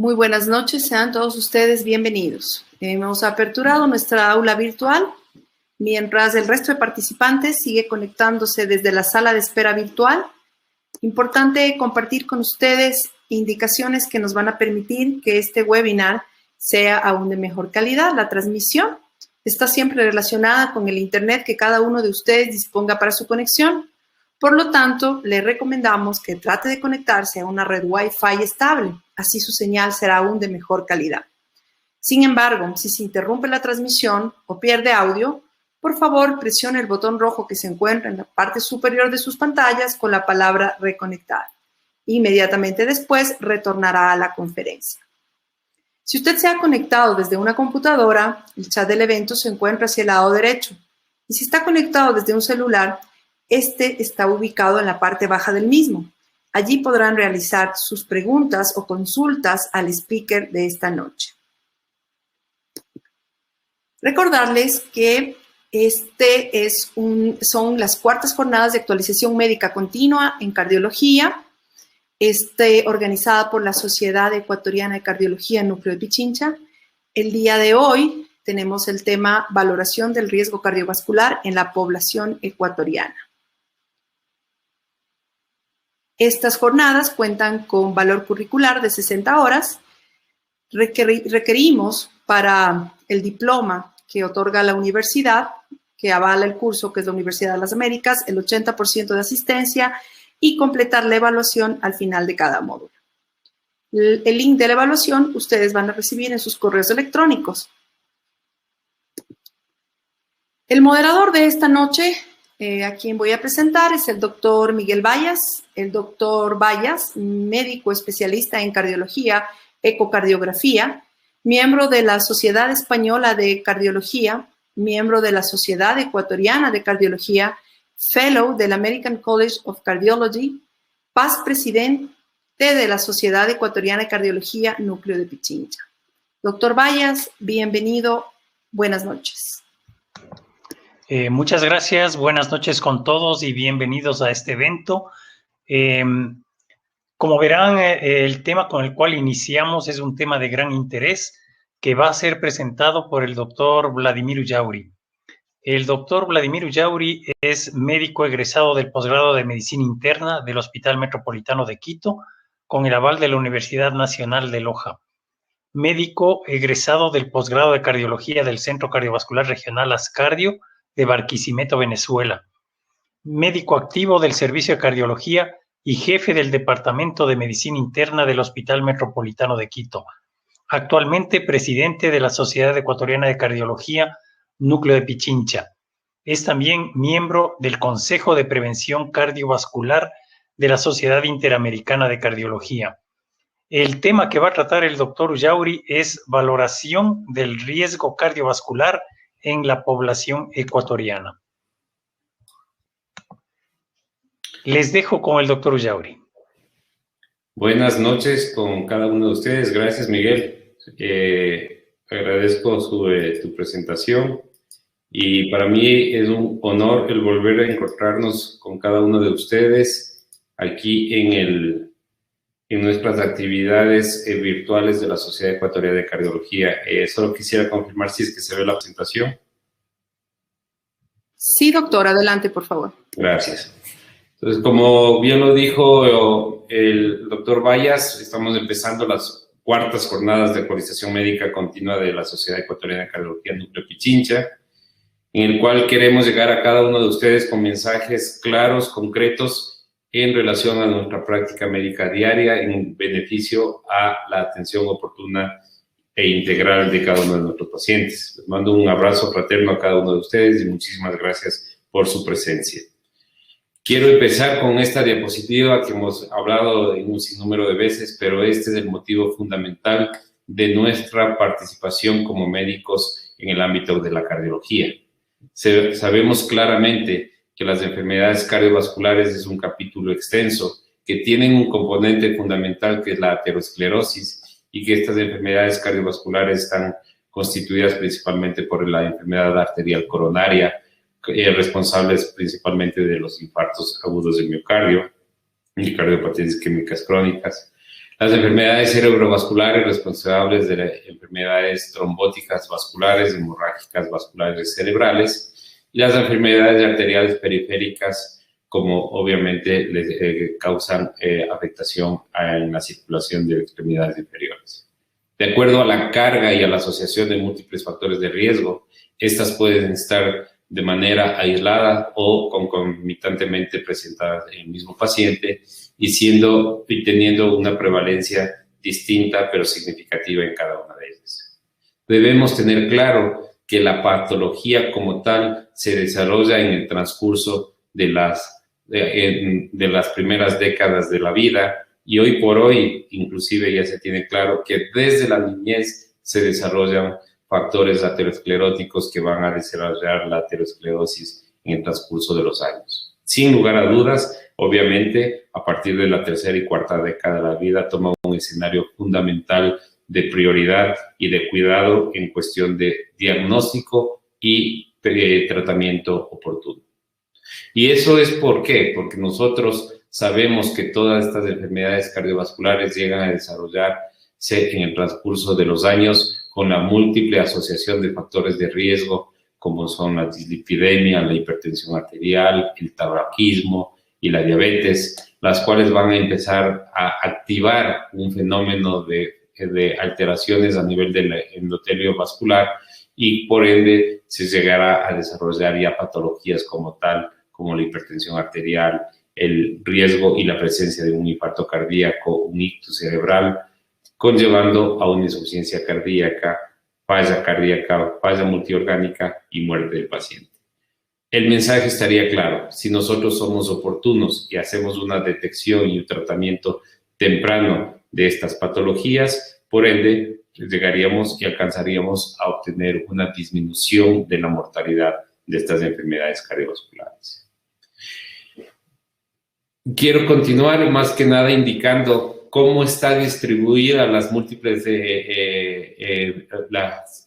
Muy buenas noches, sean todos ustedes bienvenidos. Hemos aperturado nuestra aula virtual, mientras el resto de participantes sigue conectándose desde la sala de espera virtual. Importante compartir con ustedes indicaciones que nos van a permitir que este webinar sea aún de mejor calidad. La transmisión está siempre relacionada con el internet que cada uno de ustedes disponga para su conexión. Por lo tanto, le recomendamos que trate de conectarse a una red Wi-Fi estable. Así su señal será aún de mejor calidad. Sin embargo, si se interrumpe la transmisión o pierde audio, por favor presione el botón rojo que se encuentra en la parte superior de sus pantallas con la palabra reconectar. Inmediatamente después retornará a la conferencia. Si usted se ha conectado desde una computadora, el chat del evento se encuentra hacia el lado derecho. Y si está conectado desde un celular, este está ubicado en la parte baja del mismo. Allí podrán realizar sus preguntas o consultas al speaker de esta noche. Recordarles que son las cuartas jornadas de actualización médica continua en cardiología, organizada por la Sociedad Ecuatoriana de Cardiología Núcleo de Pichincha. El día de hoy tenemos el tema valoración del riesgo cardiovascular en la población ecuatoriana. Estas jornadas cuentan con valor curricular de 60 horas. Requerimos para el diploma que otorga la universidad, que avala el curso, que es la Universidad de las Américas, el 80% de asistencia y completar la evaluación al final de cada módulo. El link de la evaluación ustedes van a recibir en sus correos electrónicos. El moderador de esta noche, a quien voy a presentar, es el doctor Miguel Bayas. El doctor Bayas, médico especialista en cardiología, ecocardiografía, miembro de la Sociedad Española de Cardiología, miembro de la Sociedad Ecuatoriana de Cardiología, fellow del American College of Cardiology, past presidente de la Sociedad Ecuatoriana de Cardiología Núcleo de Pichincha. Doctor Bayas, bienvenido. Buenas noches. Muchas gracias. Buenas noches con todos y bienvenidos a este evento. Como verán, el tema con el cual iniciamos es un tema de gran interés que va a ser presentado por el doctor Vladimir Ullauri. El doctor Vladimir Ullauri es médico egresado del posgrado de Medicina Interna del Hospital Metropolitano de Quito con el aval de la Universidad Nacional de Loja. Médico egresado del posgrado de Cardiología del Centro Cardiovascular Regional Ascardio de Barquisimeto, Venezuela. Médico activo del Servicio de Cardiología y jefe del Departamento de Medicina Interna del Hospital Metropolitano de Quito. Actualmente presidente de la Sociedad Ecuatoriana de Cardiología Núcleo de Pichincha. Es también miembro del Consejo de Prevención Cardiovascular de la Sociedad Interamericana de Cardiología. El tema que va a tratar el doctor Ullauri es valoración del riesgo cardiovascular en la población ecuatoriana. Les dejo con el doctor Ullauri. Buenas noches con cada uno de ustedes. Gracias, Miguel. Agradezco tu presentación y para mí es un honor el volver a encontrarnos con cada uno de ustedes aquí en nuestras actividades virtuales de la Sociedad Ecuatoriana de Cardiología. Solo quisiera confirmar si es que se ve la presentación. Sí, doctor, adelante, por favor. Gracias. Entonces, como bien lo dijo el doctor Bayas, estamos empezando las cuartas jornadas de actualización médica continua de la Sociedad Ecuatoriana de Cardiología Núcleo Pichincha, en el cual queremos llegar a cada uno de ustedes con mensajes claros, concretos, en relación a nuestra práctica médica diaria en beneficio a la atención oportuna e integral de cada uno de nuestros pacientes. Les mando un abrazo fraterno a cada uno de ustedes y muchísimas gracias por su presencia. Quiero empezar con esta diapositiva que hemos hablado en un sinnúmero de veces, pero este es el motivo fundamental de nuestra participación como médicos en el ámbito de la cardiología. Sabemos claramente que las enfermedades cardiovasculares es un capítulo extenso, que tienen un componente fundamental que es la aterosclerosis y que estas enfermedades cardiovasculares están constituidas principalmente por la enfermedad arterial coronaria, responsables principalmente de los infartos agudos del miocardio y cardiopatías isquémicas crónicas, Las enfermedades cerebrovasculares responsables de las enfermedades trombóticas vasculares, hemorrágicas vasculares cerebrales, y las enfermedades arteriales periféricas, como obviamente les causan afectación en la circulación de extremidades inferiores. De acuerdo a la carga y a la asociación de múltiples factores de riesgo, estas pueden estar de manera aislada o concomitantemente presentadas en el mismo paciente y teniendo una prevalencia distinta pero significativa en cada una de ellas. Debemos tener claro que la patología como tal se desarrolla en el transcurso de las primeras décadas de la vida, y hoy por hoy inclusive ya se tiene claro que desde la niñez se desarrollan factores ateroscleróticos que van a desarrollar la aterosclerosis en el transcurso de los años. Sin lugar a dudas, obviamente, a partir de la tercera y cuarta década de la vida toma un escenario fundamental de prioridad y de cuidado en cuestión de diagnóstico y tratamiento oportuno. ¿Y eso es por qué? Porque nosotros sabemos que todas estas enfermedades cardiovasculares llegan a desarrollarse en el transcurso de los años con la múltiple asociación de factores de riesgo, como son la dislipidemia, la hipertensión arterial, el tabaquismo y la diabetes, las cuales van a empezar a activar un fenómeno de alteraciones a nivel del endotelio vascular, y por ende se llegará a desarrollar ya patologías como tal, como la hipertensión arterial, el riesgo y la presencia de un infarto cardíaco, un ictus cerebral, conllevando a una insuficiencia cardíaca, falla multiorgánica y muerte del paciente. El mensaje estaría claro: si nosotros somos oportunos y hacemos una detección y un tratamiento temprano de estas patologías, por ende, llegaríamos y alcanzaríamos a obtener una disminución de la mortalidad de estas enfermedades cardiovasculares. Quiero continuar más que nada indicando cómo está distribuida las múltiples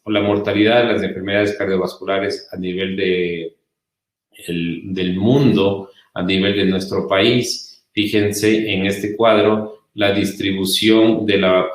la mortalidad de las enfermedades cardiovasculares a nivel del mundo, a nivel de nuestro país. Fíjense en este cuadro la distribución de la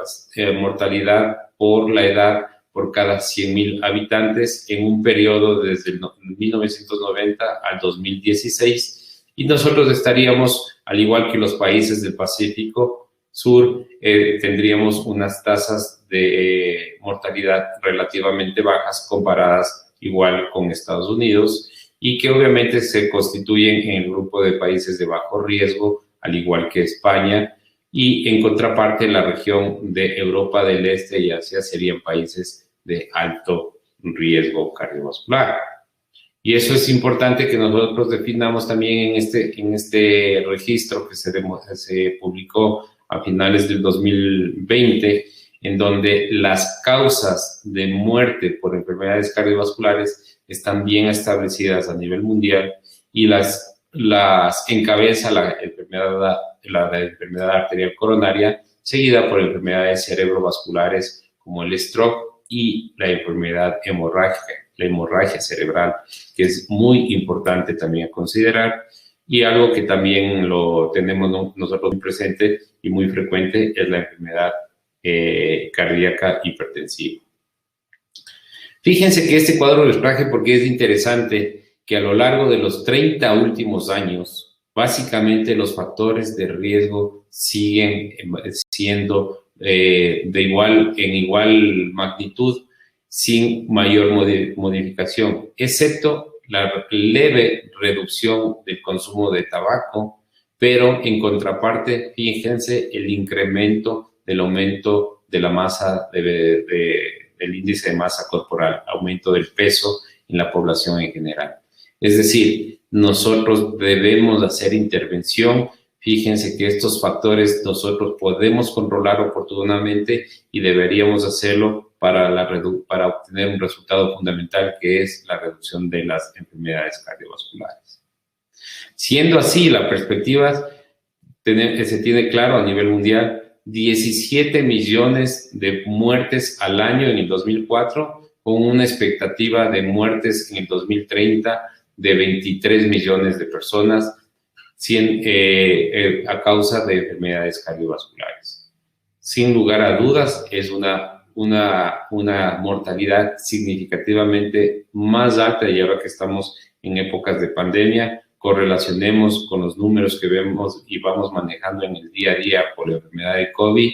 mortalidad por la edad por cada 100.000 habitantes en un periodo desde el 1990 al 2016, y nosotros estaríamos, al igual que los países del Pacífico Sur, tendríamos unas tasas de mortalidad relativamente bajas comparadas igual con Estados Unidos, y que obviamente se constituyen en el grupo de países de bajo riesgo, al igual que España, y en contraparte la región de Europa del Este y Asia serían países de alto riesgo cardiovascular. Y eso es importante que nosotros definamos también en este registro que se publicó a finales del 2020, en donde las causas de muerte por enfermedades cardiovasculares están bien establecidas a nivel mundial, y las encabeza la enfermedad arterial coronaria, seguida por enfermedades cerebrovasculares como el stroke y la enfermedad hemorrágica, la hemorragia cerebral, que es muy importante también a considerar, y algo que también lo tenemos nosotros muy presente y muy frecuente es la enfermedad cardíaca hipertensiva. Fíjense que este cuadro les traje porque es interesante que a lo largo de los 30 últimos años, básicamente los factores de riesgo siguen siendo en igual magnitud, sin mayor modificación, excepto la leve reducción del consumo de tabaco, pero en contraparte, fíjense el incremento del aumento de la masa, del índice de masa corporal, aumento del peso en la población en general. Es decir, nosotros debemos hacer intervención. Fíjense que estos factores nosotros podemos controlar oportunamente y deberíamos hacerlo para obtener un resultado fundamental, que es la reducción de las enfermedades cardiovasculares. Siendo así, la perspectiva que se tiene claro a nivel mundial: 17 millones de muertes al año en el 2004, con una expectativa de muertes en el 2030 de 23 millones de personas a causa de enfermedades cardiovasculares. sin lugar a dudas, es una mortalidad significativamente más alta, y ahora que estamos en épocas de pandemia, correlacionemos con los números que vemos y vamos manejando en el día a día por la enfermedad de COVID,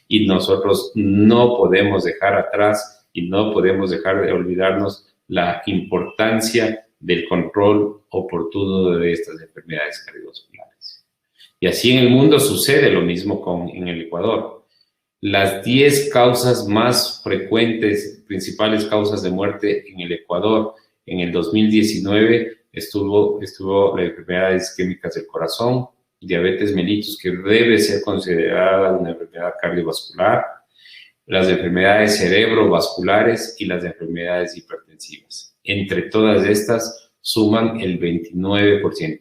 y nosotros no podemos dejar atrás y no podemos dejar de olvidarnos la importancia del control oportuno de estas enfermedades cardiovasculares. Y así en el mundo sucede lo mismo en el Ecuador. Las 10 causas más frecuentes, principales causas de muerte en el Ecuador en el 2019 estuvo las enfermedades isquémicas del corazón, diabetes mellitus, que debe ser considerada una enfermedad cardiovascular, las enfermedades cerebrovasculares y las enfermedades hipertensivas. Entre todas estas suman el 29%.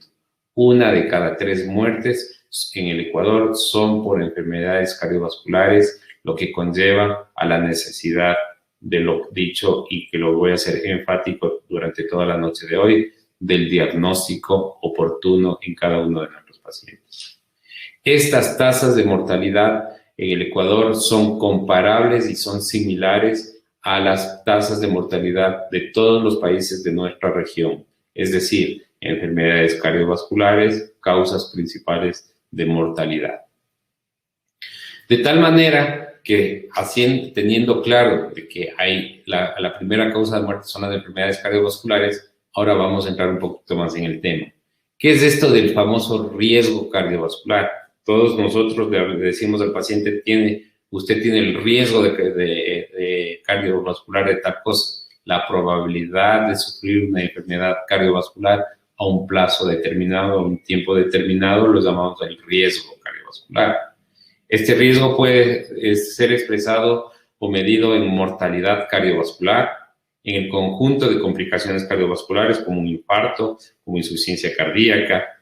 Una de cada 3 muertes en el Ecuador son por enfermedades cardiovasculares, lo que conlleva a la necesidad de lo dicho, y que lo voy a hacer enfático durante toda la noche de hoy, del diagnóstico oportuno en cada uno de nuestros pacientes. Estas tasas de mortalidad en el Ecuador son comparables y son similares a las tasas de mortalidad de todos los países de nuestra región, es decir, enfermedades cardiovasculares, causas principales de mortalidad. De tal manera que, teniendo claro de que hay la primera causa de muerte son las enfermedades cardiovasculares, ahora vamos a entrar un poquito más en el tema. ¿Qué es esto del famoso riesgo cardiovascular? Todos nosotros le decimos al paciente, usted tiene el riesgo de cardiovascular de tal cosa. La probabilidad de sufrir una enfermedad cardiovascular a un plazo determinado, a un tiempo determinado, lo llamamos el riesgo cardiovascular. Este riesgo puede ser expresado o medido en mortalidad cardiovascular, en el conjunto de complicaciones cardiovasculares como un infarto, como insuficiencia cardíaca,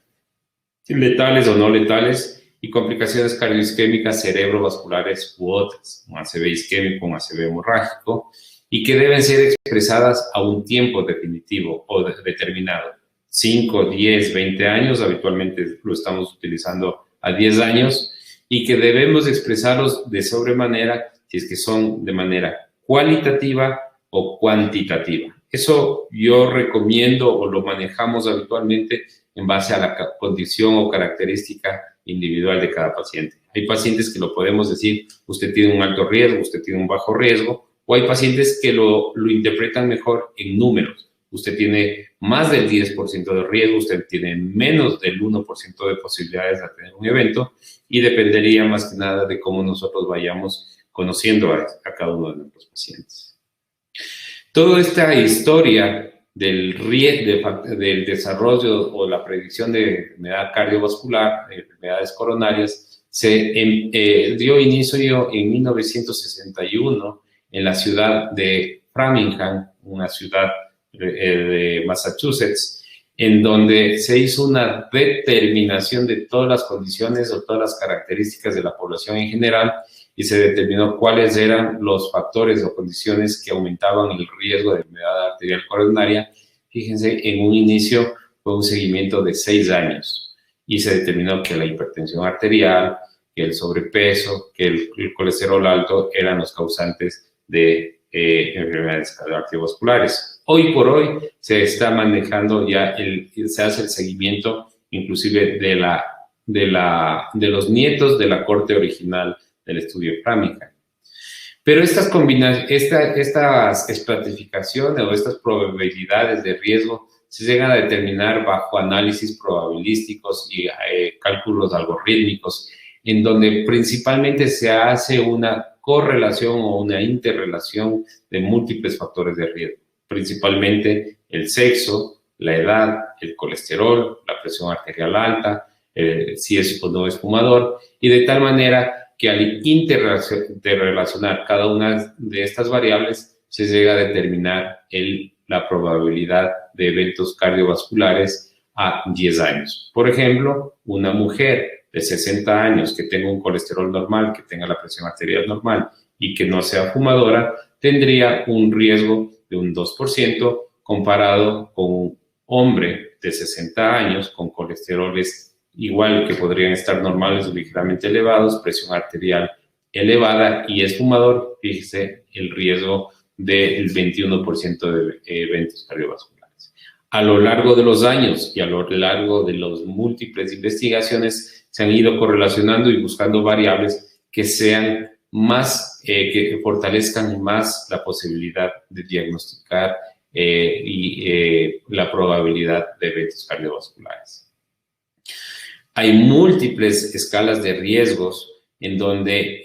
letales o no letales, y complicaciones cardioisquémicas cerebrovasculares u otras, un ACV isquémico, un ACV hemorrágico, y que deben ser expresadas a un tiempo definitivo o determinado. 5, 10, 20 años, habitualmente lo estamos utilizando a 10 años, y que debemos expresarlos de sobremanera si es que son de manera cualitativa o cuantitativa. Eso yo recomiendo o lo manejamos habitualmente en base a la condición o característica individual de cada paciente. Hay pacientes que lo podemos decir, usted tiene un alto riesgo, usted tiene un bajo riesgo, o hay pacientes que lo interpretan mejor en números. Usted tiene más del 10% de riesgo, usted tiene menos del 1% de posibilidades de tener un evento, y dependería más que nada de cómo nosotros vayamos conociendo a cada uno de nuestros pacientes. Toda esta historia del desarrollo o la predicción de enfermedad cardiovascular, de enfermedades coronarias, se dio inicio en 1961 en la ciudad de Framingham, una ciudad de Massachusetts, en donde se hizo una determinación de todas las condiciones o todas las características de la población en general, y se determinó cuáles eran los factores o condiciones que aumentaban el riesgo de enfermedad arterial coronaria. Fíjense, en un inicio fue un seguimiento de 6 años, y se determinó que la hipertensión arterial, que el sobrepeso, que el colesterol alto eran los causantes de enfermedades cardiovasculares. Hoy por hoy se está manejando ya, se hace el seguimiento inclusive de los nietos de la corte original del estudio Framingham. Pero estas estratificaciones o estas probabilidades de riesgo se llegan a determinar bajo análisis probabilísticos y cálculos algorítmicos, en donde principalmente se hace una correlación o una interrelación de múltiples factores de riesgo, principalmente el sexo, la edad, el colesterol, la presión arterial alta, si es o no es fumador, y de tal manera que al interrelacionar cada una de estas variables se llega a determinar la probabilidad de eventos cardiovasculares a 10 años. Por ejemplo, una mujer de 60 años que tenga un colesterol normal, que tenga la presión arterial normal y que no sea fumadora, tendría un riesgo de un 2% comparado con un hombre de 60 años con colesteroles igual, que podrían estar normales o ligeramente elevados, presión arterial elevada y es fumador, fíjese el riesgo del 21% de eventos cardiovasculares. A lo largo de los años y a lo largo de las múltiples investigaciones se han ido correlacionando y buscando variables que sean más, que fortalezcan más la posibilidad de diagnosticar la probabilidad de eventos cardiovasculares. Hay múltiples escalas de riesgos en donde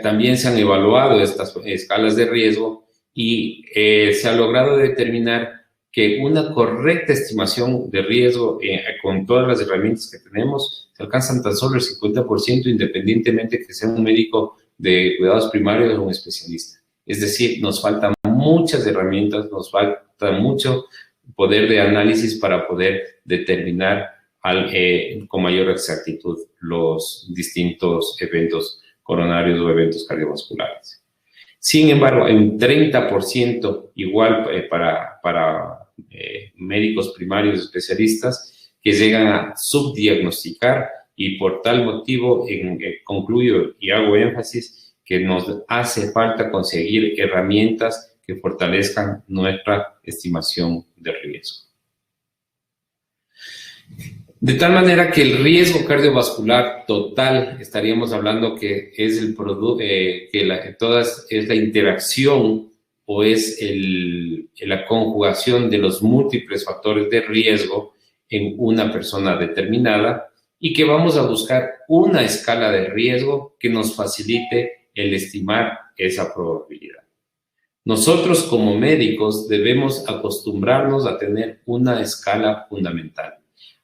también se han evaluado estas escalas de riesgo y se ha logrado determinar que una correcta estimación de riesgo con todas las herramientas que tenemos se alcanzan tan solo el 50% independientemente que sea un médico de cuidados primarios o un especialista. Es decir, nos faltan muchas herramientas, nos falta mucho poder de análisis para poder determinar con mayor exactitud los distintos eventos coronarios o eventos cardiovasculares. Sin embargo, hay un 30% igual para médicos primarios especialistas que llegan a subdiagnosticar y por tal motivo concluyo y hago énfasis que nos hace falta conseguir herramientas que fortalezcan nuestra estimación de riesgo. De tal manera que el riesgo cardiovascular total, estaríamos hablando que es el producto, es la interacción o es la conjugación de los múltiples factores de riesgo en una persona determinada y que vamos a buscar una escala de riesgo que nos facilite el estimar esa probabilidad. Nosotros como médicos debemos acostumbrarnos a tener una escala fundamental.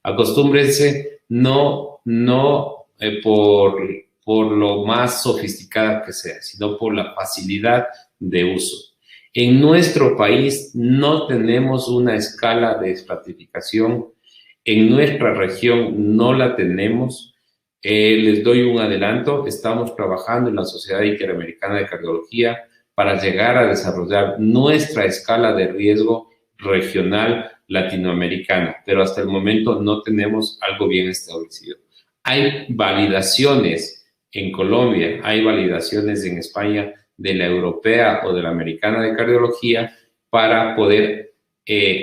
Acostúmbrense no por lo más sofisticada que sea, sino por la facilidad de uso. En nuestro país no tenemos una escala de estratificación, en nuestra región no la tenemos. Les doy un adelanto, estamos trabajando en la Sociedad Interamericana de Cardiología para llegar a desarrollar nuestra escala de riesgo regional latinoamericana, pero hasta el momento no tenemos algo bien establecido. Hay validaciones en Colombia, hay validaciones en España de la europea o de la americana de cardiología para poder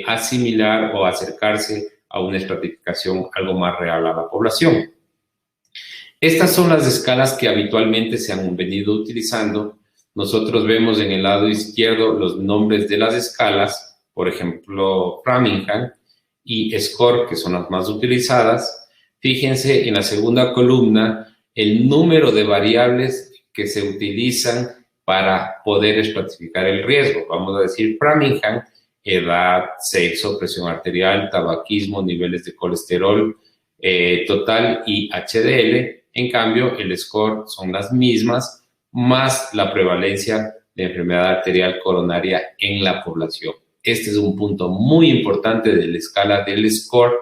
asimilar o acercarse a una estratificación algo más real a la población. Estas son las escalas que habitualmente se han venido utilizando. Nosotros vemos en el lado izquierdo los nombres de las escalas, por ejemplo, Framingham y SCORE, que son las más utilizadas. Fíjense en la segunda columna el número de variables que se utilizan para poder estratificar el riesgo. Vamos a decir Framingham, edad, sexo, presión arterial, tabaquismo, niveles de colesterol total y HDL. En cambio, el SCORE son las mismas, más la prevalencia de enfermedad arterial coronaria en la población. Este es un punto muy importante de la escala del SCORE,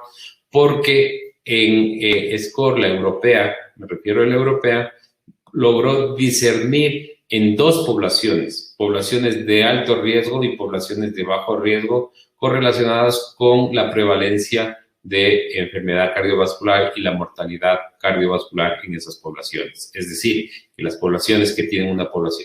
porque en SCORE, la europea, me refiero a la europea, logró discernir en dos poblaciones de alto riesgo y poblaciones de bajo riesgo, correlacionadas con la prevalencia de enfermedad cardiovascular y la mortalidad cardiovascular en esas poblaciones. Es decir, que las poblaciones que tienen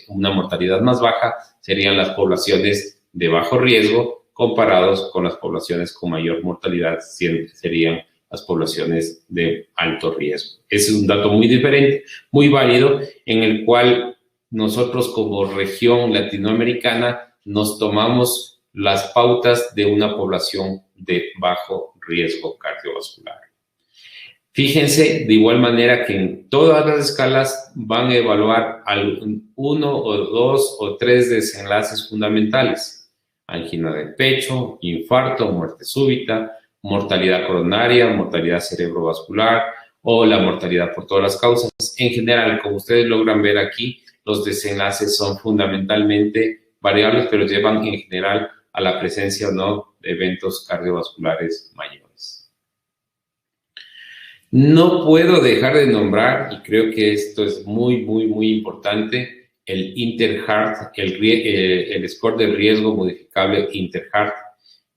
una mortalidad más baja serían las poblaciones de bajo riesgo comparados con las poblaciones con mayor mortalidad, serían las poblaciones de alto riesgo. Ese es un dato muy diferente, muy válido, en el cual nosotros como región latinoamericana nos tomamos las pautas de una población de bajo riesgo cardiovascular. Fíjense de igual manera que en todas las escalas van a evaluar uno o dos o tres desenlaces fundamentales: angina de pecho, infarto, muerte súbita, mortalidad coronaria, mortalidad cerebrovascular o la mortalidad por todas las causas. En general, como ustedes logran ver aquí, los desenlaces son fundamentalmente variables, pero llevan en general a la presencia o no de eventos cardiovasculares mayores. No puedo dejar de nombrar, y creo que esto es muy importante, el INTERHEART, el score de riesgo modificable INTERHEART,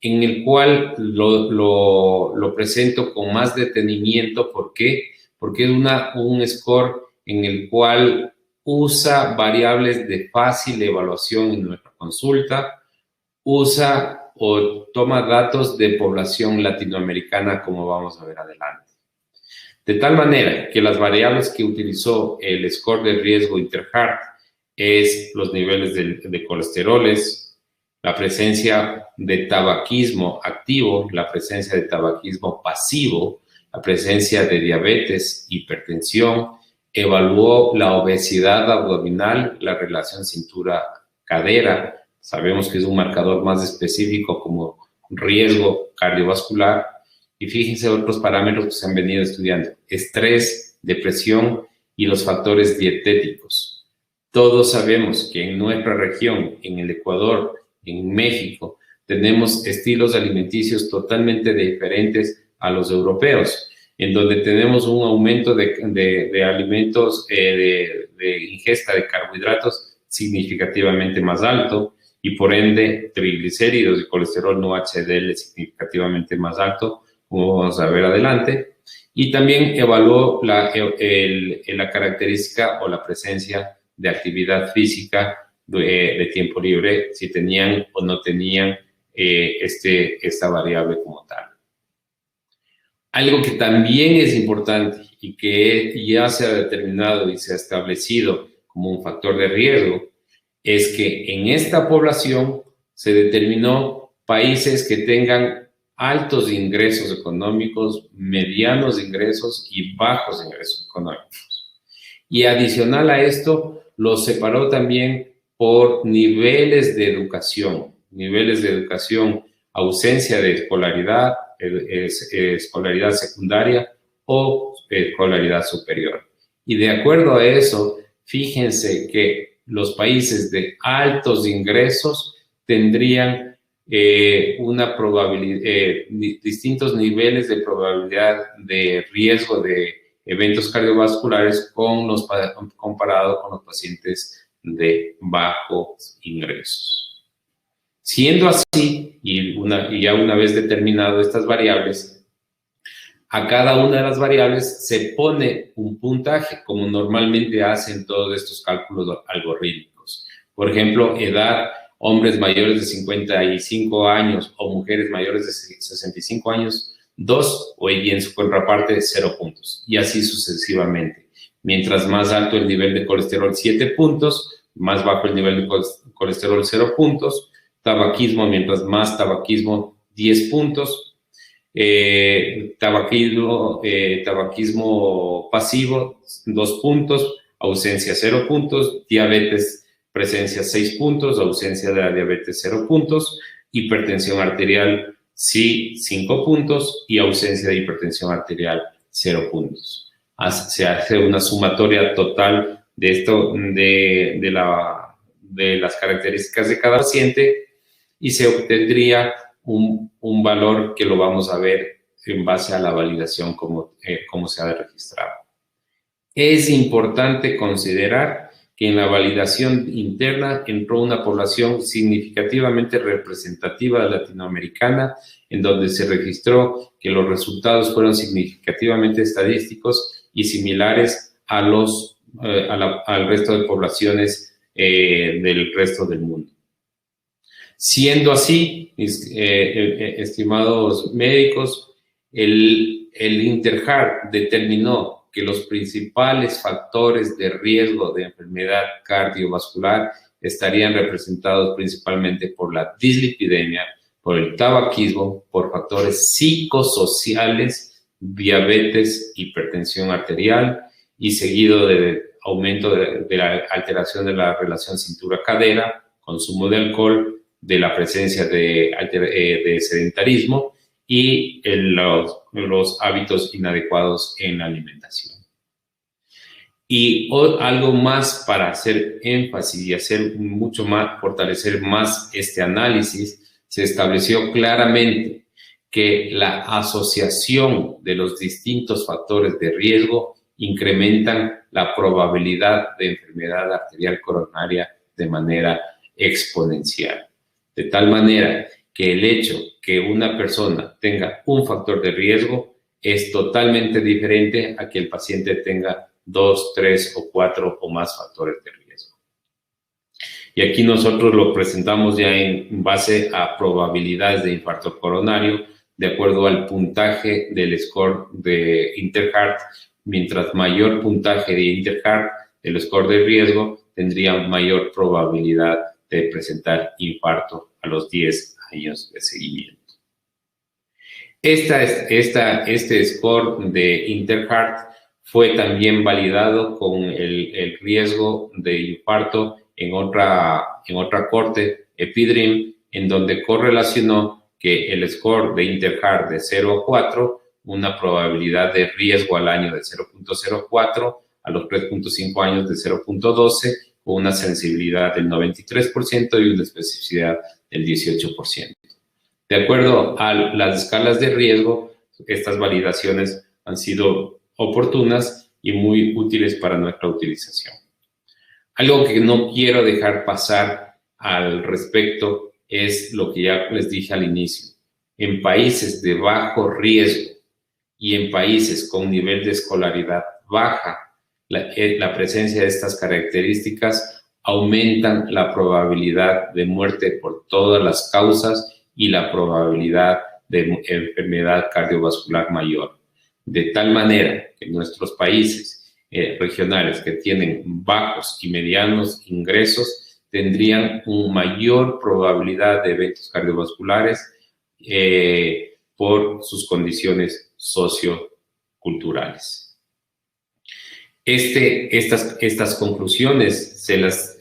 en el cual lo presento con más detenimiento. ¿Por qué? Porque es un score en el cual usa variables de fácil evaluación en nuestra consulta, usa o toma datos de población latinoamericana, como vamos a ver adelante. De tal manera que las variables que utilizó el score de riesgo Interheart es los niveles de colesteroles, la presencia de tabaquismo activo, la presencia de tabaquismo pasivo, la presencia de diabetes, hipertensión, evaluó la obesidad abdominal, la relación cintura-cadera. Sabemos que es un marcador más específico como riesgo cardiovascular. Y fíjense otros parámetros que se han venido estudiando: estrés, depresión y los factores dietéticos. Todos sabemos que en nuestra región, en el Ecuador, en México, tenemos estilos alimenticios totalmente diferentes a los europeos, en donde tenemos un aumento de alimentos, de ingesta de carbohidratos significativamente más alto, y por ende triglicéridos y colesterol no HDL significativamente más alto, como vamos a ver adelante. Y también evaluó la característica o la presencia de actividad física de tiempo libre, si tenían o no tenían esta variable como tal. Algo que también es importante y que ya se ha determinado y se ha establecido como un factor de riesgo es que en esta población se determinó países que tengan altos ingresos económicos, medianos ingresos y bajos ingresos económicos. Y adicional a esto, los separó también por niveles de educación, ausencia de escolaridad, escolaridad secundaria o escolaridad superior. Y de acuerdo a eso, fíjense que los países de altos ingresos tendrían una probabilidad, distintos niveles de probabilidad de riesgo de eventos cardiovasculares comparado con los pacientes de bajos ingresos. Siendo así, y ya una vez determinado estas variables, a cada una de las variables se pone un puntaje, como normalmente hacen todos estos cálculos algorítmicos. Por ejemplo, edad, hombres mayores de 55 años o mujeres mayores de 65 años, 2, y en su contraparte 0 puntos, y así sucesivamente. Mientras más alto el nivel de colesterol, 7 puntos, más bajo el nivel de colesterol, 0 puntos. Tabaquismo, mientras más tabaquismo, 10 puntos. Tabaquismo pasivo, 2 puntos. Ausencia, 0 puntos. Diabetes, presencia, 6 puntos. Ausencia de la diabetes, 0 puntos. Hipertensión arterial, sí, 5 puntos. Y ausencia de hipertensión arterial, 0 puntos. Se hace una sumatoria total de esto, de las características de cada paciente, y se obtendría un valor que lo vamos a ver en base a la validación como se ha registrado. Es importante considerar que en la validación interna entró una población significativamente representativa de latinoamericana, en donde se registró que los resultados fueron significativamente estadísticos y similares al resto de poblaciones del resto del mundo. Siendo así, estimados médicos, el Interheart determinó que los principales factores de riesgo de enfermedad cardiovascular estarían representados principalmente por la dislipidemia, por el tabaquismo, por factores psicosociales, diabetes, hipertensión arterial y seguido de aumento de la alteración de la relación cintura-cadera, consumo de alcohol, de la presencia de sedentarismo y los hábitos inadecuados en la alimentación. Y algo más para hacer énfasis y hacer mucho más, fortalecer más este análisis, se estableció claramente que la asociación de los distintos factores de riesgo incrementan la probabilidad de enfermedad arterial coronaria de manera exponencial. De tal manera que el hecho que una persona tenga un factor de riesgo es totalmente diferente a que el paciente tenga 2, 3 o 4 o más factores de riesgo. Y aquí nosotros lo presentamos ya en base a probabilidades de infarto coronario, de acuerdo al puntaje del score de Interheart. Mientras mayor puntaje de Interheart, el score de riesgo, tendría mayor probabilidad de presentar infarto a los 10 años de seguimiento. Este score de Interheart fue también validado con el riesgo de infarto en otra corte, EPIDRIM, en donde correlacionó que el score de Interheart de 0 a 4, una probabilidad de riesgo al año de 0.04, a los 3.5 años de 0.12, con una sensibilidad del 93% y una especificidad del 18%. De acuerdo a las escalas de riesgo, estas validaciones han sido oportunas y muy útiles para nuestra utilización. Algo que no quiero dejar pasar al respecto es lo que ya les dije al inicio. En países de bajo riesgo y en países con nivel de escolaridad baja, la presencia de estas características aumentan la probabilidad de muerte por todas las causas y la probabilidad de enfermedad cardiovascular mayor. De tal manera que nuestros países regionales que tienen bajos y medianos ingresos tendrían una mayor probabilidad de eventos cardiovasculares por sus condiciones socioculturales. Estas conclusiones se las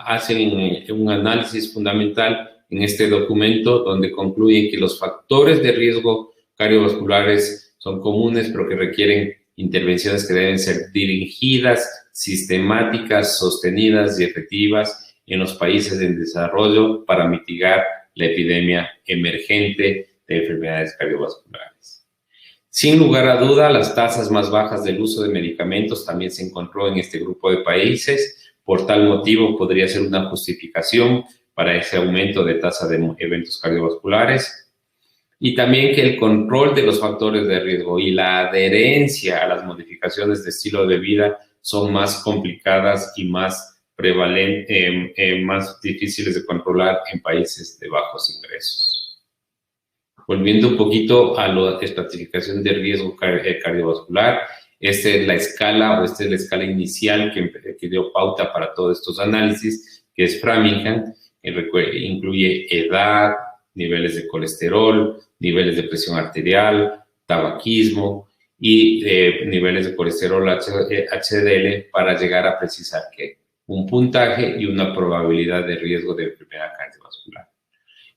hacen en un análisis fundamental en este documento, donde concluyen que los factores de riesgo cardiovasculares son comunes, pero que requieren intervenciones que deben ser dirigidas, sistemáticas, sostenidas y efectivas en los países en desarrollo para mitigar la epidemia emergente de enfermedades cardiovasculares. Sin lugar a duda, las tasas más bajas del uso de medicamentos también se encontró en este grupo de países. Por tal motivo, podría ser una justificación para ese aumento de tasa de eventos cardiovasculares. Y también que el control de los factores de riesgo y la adherencia a las modificaciones de estilo de vida son más complicadas y más más difíciles de controlar en países de bajos ingresos. Volviendo un poquito a la estratificación de riesgo cardiovascular, esta es la escala inicial que dio pauta para todos estos análisis, que es Framingham, que incluye edad, niveles de colesterol, niveles de presión arterial, tabaquismo y niveles de colesterol HDL para llegar a precisar que un puntaje y una probabilidad de riesgo de enfermedad cardiovascular.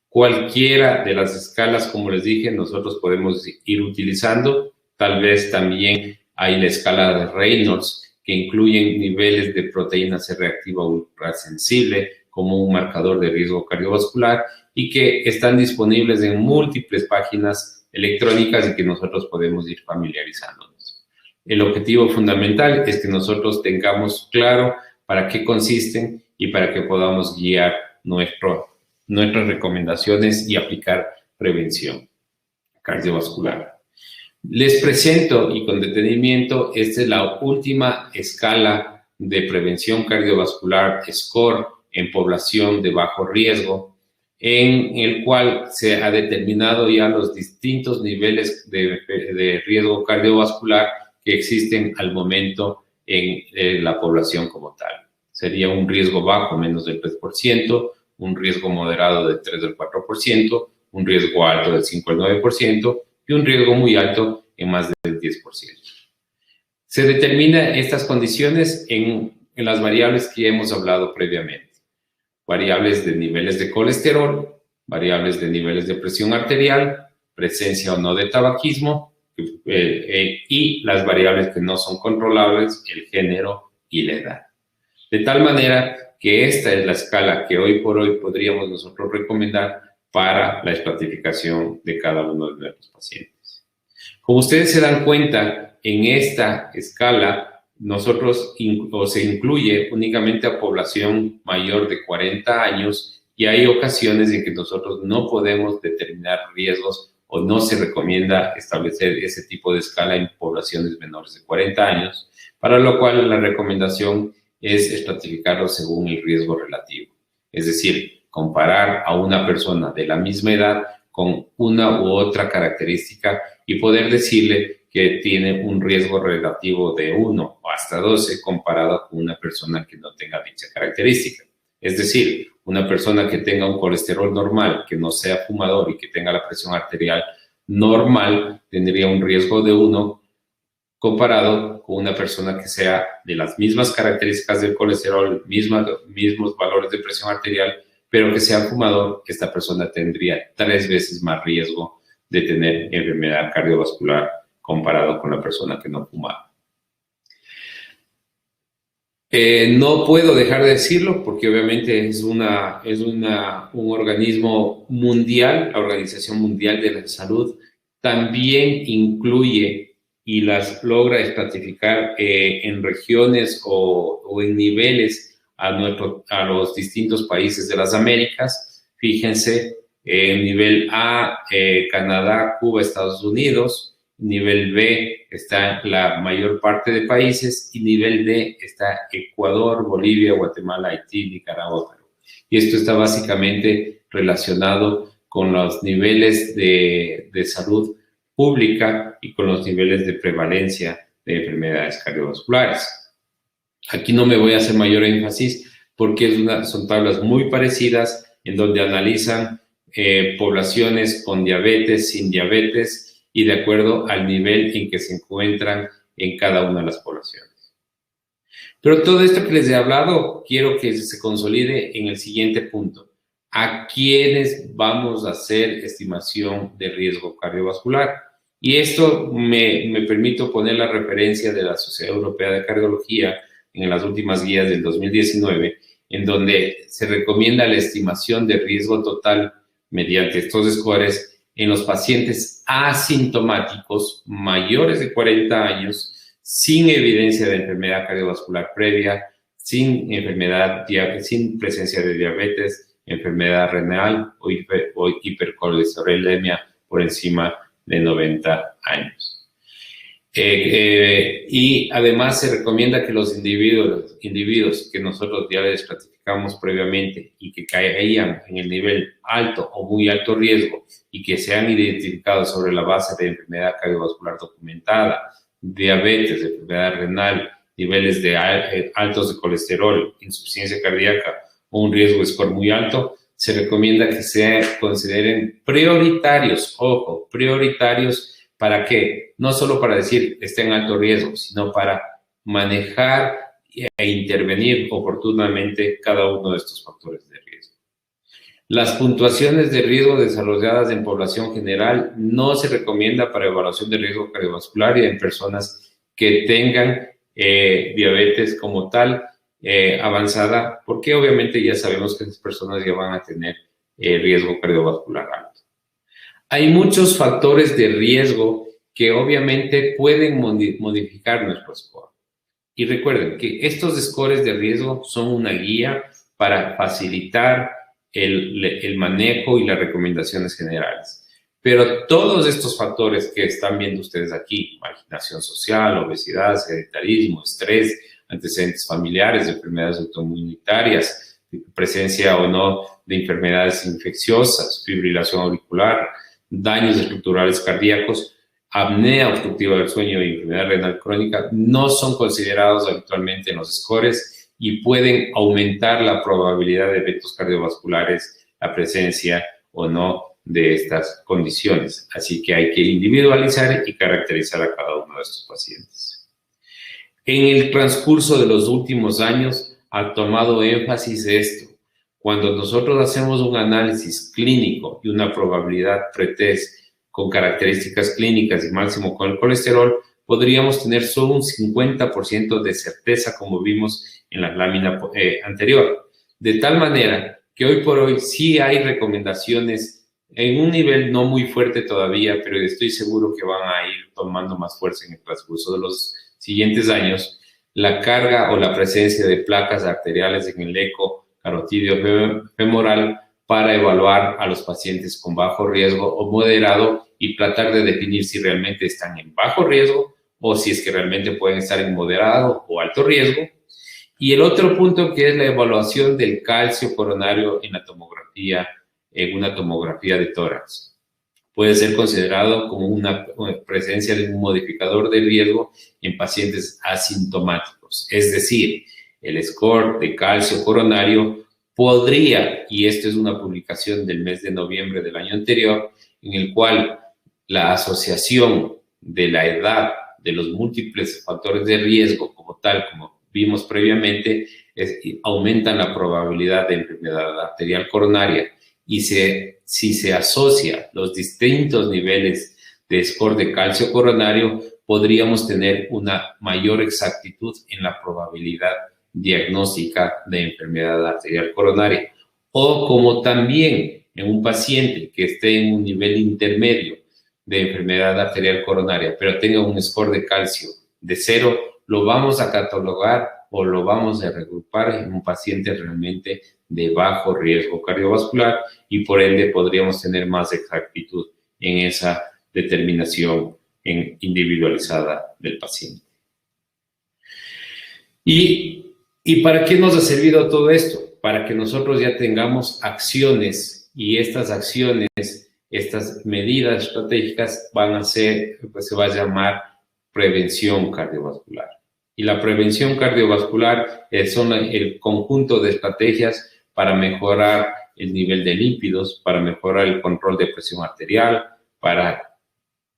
Cualquiera de las escalas, como les dije, nosotros podemos ir utilizando. Tal vez también hay la escala de Reynolds, que incluyen niveles de proteína C reactiva ultrasensible como un marcador de riesgo cardiovascular y que están disponibles en múltiples páginas electrónicas y que nosotros podemos ir familiarizándonos. El objetivo fundamental es que nosotros tengamos claro para qué consisten y para que podamos guiar nuestras recomendaciones y aplicar prevención cardiovascular. Les presento y con detenimiento, esta es la última escala de prevención cardiovascular, SCORE, en población de bajo riesgo, en el cual se ha determinado ya los distintos niveles de riesgo cardiovascular que existen al momento en la población como tal. Sería un riesgo bajo, menos del 3%, un riesgo moderado del 3 al 4%, un riesgo alto del 5 al 9% y un riesgo muy alto en más del 10%. Se determinan estas condiciones en las variables que hemos hablado previamente. Variables de niveles de colesterol, variables de niveles de presión arterial, presencia o no de tabaquismo y las variables que no son controlables, el género y la edad. De tal manera que esta es la escala que hoy por hoy podríamos nosotros recomendar para la estratificación de cada uno de nuestros pacientes. Como ustedes se dan cuenta, en esta escala se incluye únicamente a población mayor de 40 años y hay ocasiones en que nosotros no podemos determinar riesgos o no se recomienda establecer ese tipo de escala en poblaciones menores de 40 años, para lo cual la recomendación es estratificarlo según el riesgo relativo. Es decir, comparar a una persona de la misma edad con una u otra característica y poder decirle que tiene un riesgo relativo de 1 o hasta 12 comparado con una persona que no tenga dicha característica. Es decir, una persona que tenga un colesterol normal, que no sea fumador y que tenga la presión arterial normal, tendría un riesgo de 1 comparado con una persona que sea de las mismas características del colesterol, mismos valores de presión arterial, pero que sea fumador, esta persona tendría 3 veces más riesgo de tener enfermedad cardiovascular comparado con la persona que no fumaba. No puedo dejar de decirlo porque obviamente es un organismo mundial, la Organización Mundial de la Salud también incluye y las logra estratificar en regiones o en niveles a los distintos países de las Américas. Fíjense, nivel A, Canadá, Cuba, Estados Unidos. Nivel B está la mayor parte de países y nivel D está Ecuador, Bolivia, Guatemala, Haití, Nicaragua, Perú. Y esto está básicamente relacionado con los niveles de salud pública y con los niveles de prevalencia de enfermedades cardiovasculares. Aquí no me voy a hacer mayor énfasis porque son tablas muy parecidas en donde analizan poblaciones con diabetes, sin diabetes, y de acuerdo al nivel en que se encuentran en cada una de las poblaciones. Pero todo esto que les he hablado, quiero que se consolide en el siguiente punto. ¿A quiénes vamos a hacer estimación de riesgo cardiovascular? Y esto me permito poner la referencia de la Sociedad Europea de Cardiología en las últimas guías del 2019, en donde se recomienda la estimación de riesgo total mediante estos scores en los pacientes asintomáticos mayores de 40 años, sin evidencia de enfermedad cardiovascular previa, sin presencia de diabetes, enfermedad renal o hipercolesterolemia por encima de 90 años. Y además se recomienda que los individuos que nosotros ya les estratificamos previamente y que caían en el nivel alto o muy alto riesgo y que se han identificado sobre la base de enfermedad cardiovascular documentada, diabetes, enfermedad renal, niveles de altos de colesterol, insuficiencia cardíaca o un riesgo score muy alto, se recomienda que se consideren prioritarios, ojo, prioritarios. ¿Para qué? No solo para decir está en alto riesgo, sino para manejar e intervenir oportunamente cada uno de estos factores de riesgo. Las puntuaciones de riesgo desarrolladas en población general no se recomienda para evaluación de riesgo cardiovascular y en personas que tengan diabetes como tal avanzada, porque obviamente ya sabemos que esas personas ya van a tener riesgo cardiovascular alto. Hay muchos factores de riesgo que obviamente pueden modificar nuestro score. Y recuerden que estos scores de riesgo son una guía para facilitar el manejo y las recomendaciones generales. Pero todos estos factores que están viendo ustedes aquí, marginación social, obesidad, sedentarismo, estrés, antecedentes familiares, enfermedades autoinmunitarias, presencia o no de enfermedades infecciosas, fibrilación auricular, daños estructurales cardíacos, apnea obstructiva del sueño y enfermedad renal crónica no son considerados habitualmente en los scores y pueden aumentar la probabilidad de eventos cardiovasculares, la presencia o no de estas condiciones. Así que hay que individualizar y caracterizar a cada uno de estos pacientes. En el transcurso de los últimos años ha tomado énfasis esto. Cuando nosotros hacemos un análisis clínico y una probabilidad pretest con características clínicas y máximo con el colesterol, podríamos tener solo un 50% de certeza, como vimos en la lámina anterior. De tal manera que hoy por hoy sí hay recomendaciones en un nivel no muy fuerte todavía, pero estoy seguro que van a ir tomando más fuerza en el transcurso de los siguientes años, la carga o la presencia de placas arteriales en el eco carotidio femoral para evaluar a los pacientes con bajo riesgo o moderado y tratar de definir si realmente están en bajo riesgo o si es que realmente pueden estar en moderado o alto riesgo. Y el otro punto, que es la evaluación del calcio coronario en la tomografía, en una tomografía de tórax. Puede ser considerado como una presencia de un modificador de riesgo en pacientes asintomáticos. Es decir, el score de calcio coronario podría, y esto es una publicación del mes de noviembre del año anterior, en el cual la asociación de la edad de los múltiples factores de riesgo como tal, como vimos previamente, aumentan la probabilidad de enfermedad arterial coronaria. Y si se asocia los distintos niveles de score de calcio coronario, podríamos tener una mayor exactitud en la probabilidad diagnóstica de enfermedad arterial coronaria. O como también en un paciente que esté en un nivel intermedio de enfermedad arterial coronaria, pero tenga un score de calcio de 0, lo vamos a catalogar o lo vamos a regrupar en un paciente realmente de bajo riesgo cardiovascular, y por ende podríamos tener más exactitud en esa determinación individualizada del paciente. ¿Y para qué nos ha servido todo esto? Para que nosotros ya tengamos acciones, y estas acciones, estas medidas estratégicas van a ser, pues se va a llamar prevención cardiovascular. Y la prevención cardiovascular son el conjunto de estrategias para mejorar el nivel de lípidos, para mejorar el control de presión arterial, para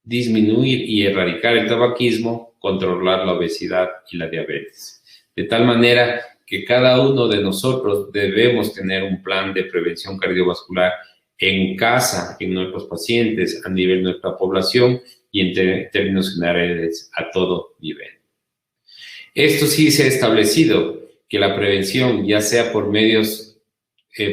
disminuir y erradicar el tabaquismo, controlar la obesidad y la diabetes. De tal manera que cada uno de nosotros debemos tener un plan de prevención cardiovascular en casa, en nuestros pacientes, a nivel de nuestra población y en términos generales a todo nivel. Esto sí se ha establecido, que la prevención, ya sea por medios,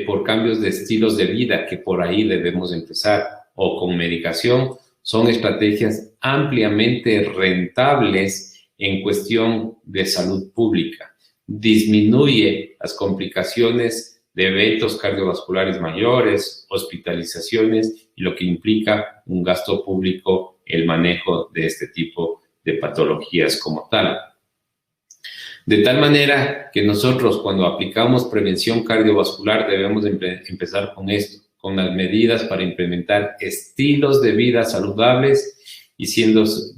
por cambios de estilos de vida, que por ahí debemos empezar, o con medicación, son estrategias ampliamente rentables en cuestión de salud pública. Disminuye las complicaciones de eventos cardiovasculares mayores, hospitalizaciones, y lo que implica un gasto público el manejo de este tipo de patologías como tal. De tal manera que nosotros, cuando aplicamos prevención cardiovascular, debemos empezar con esto, con las medidas para implementar estilos de vida saludables, y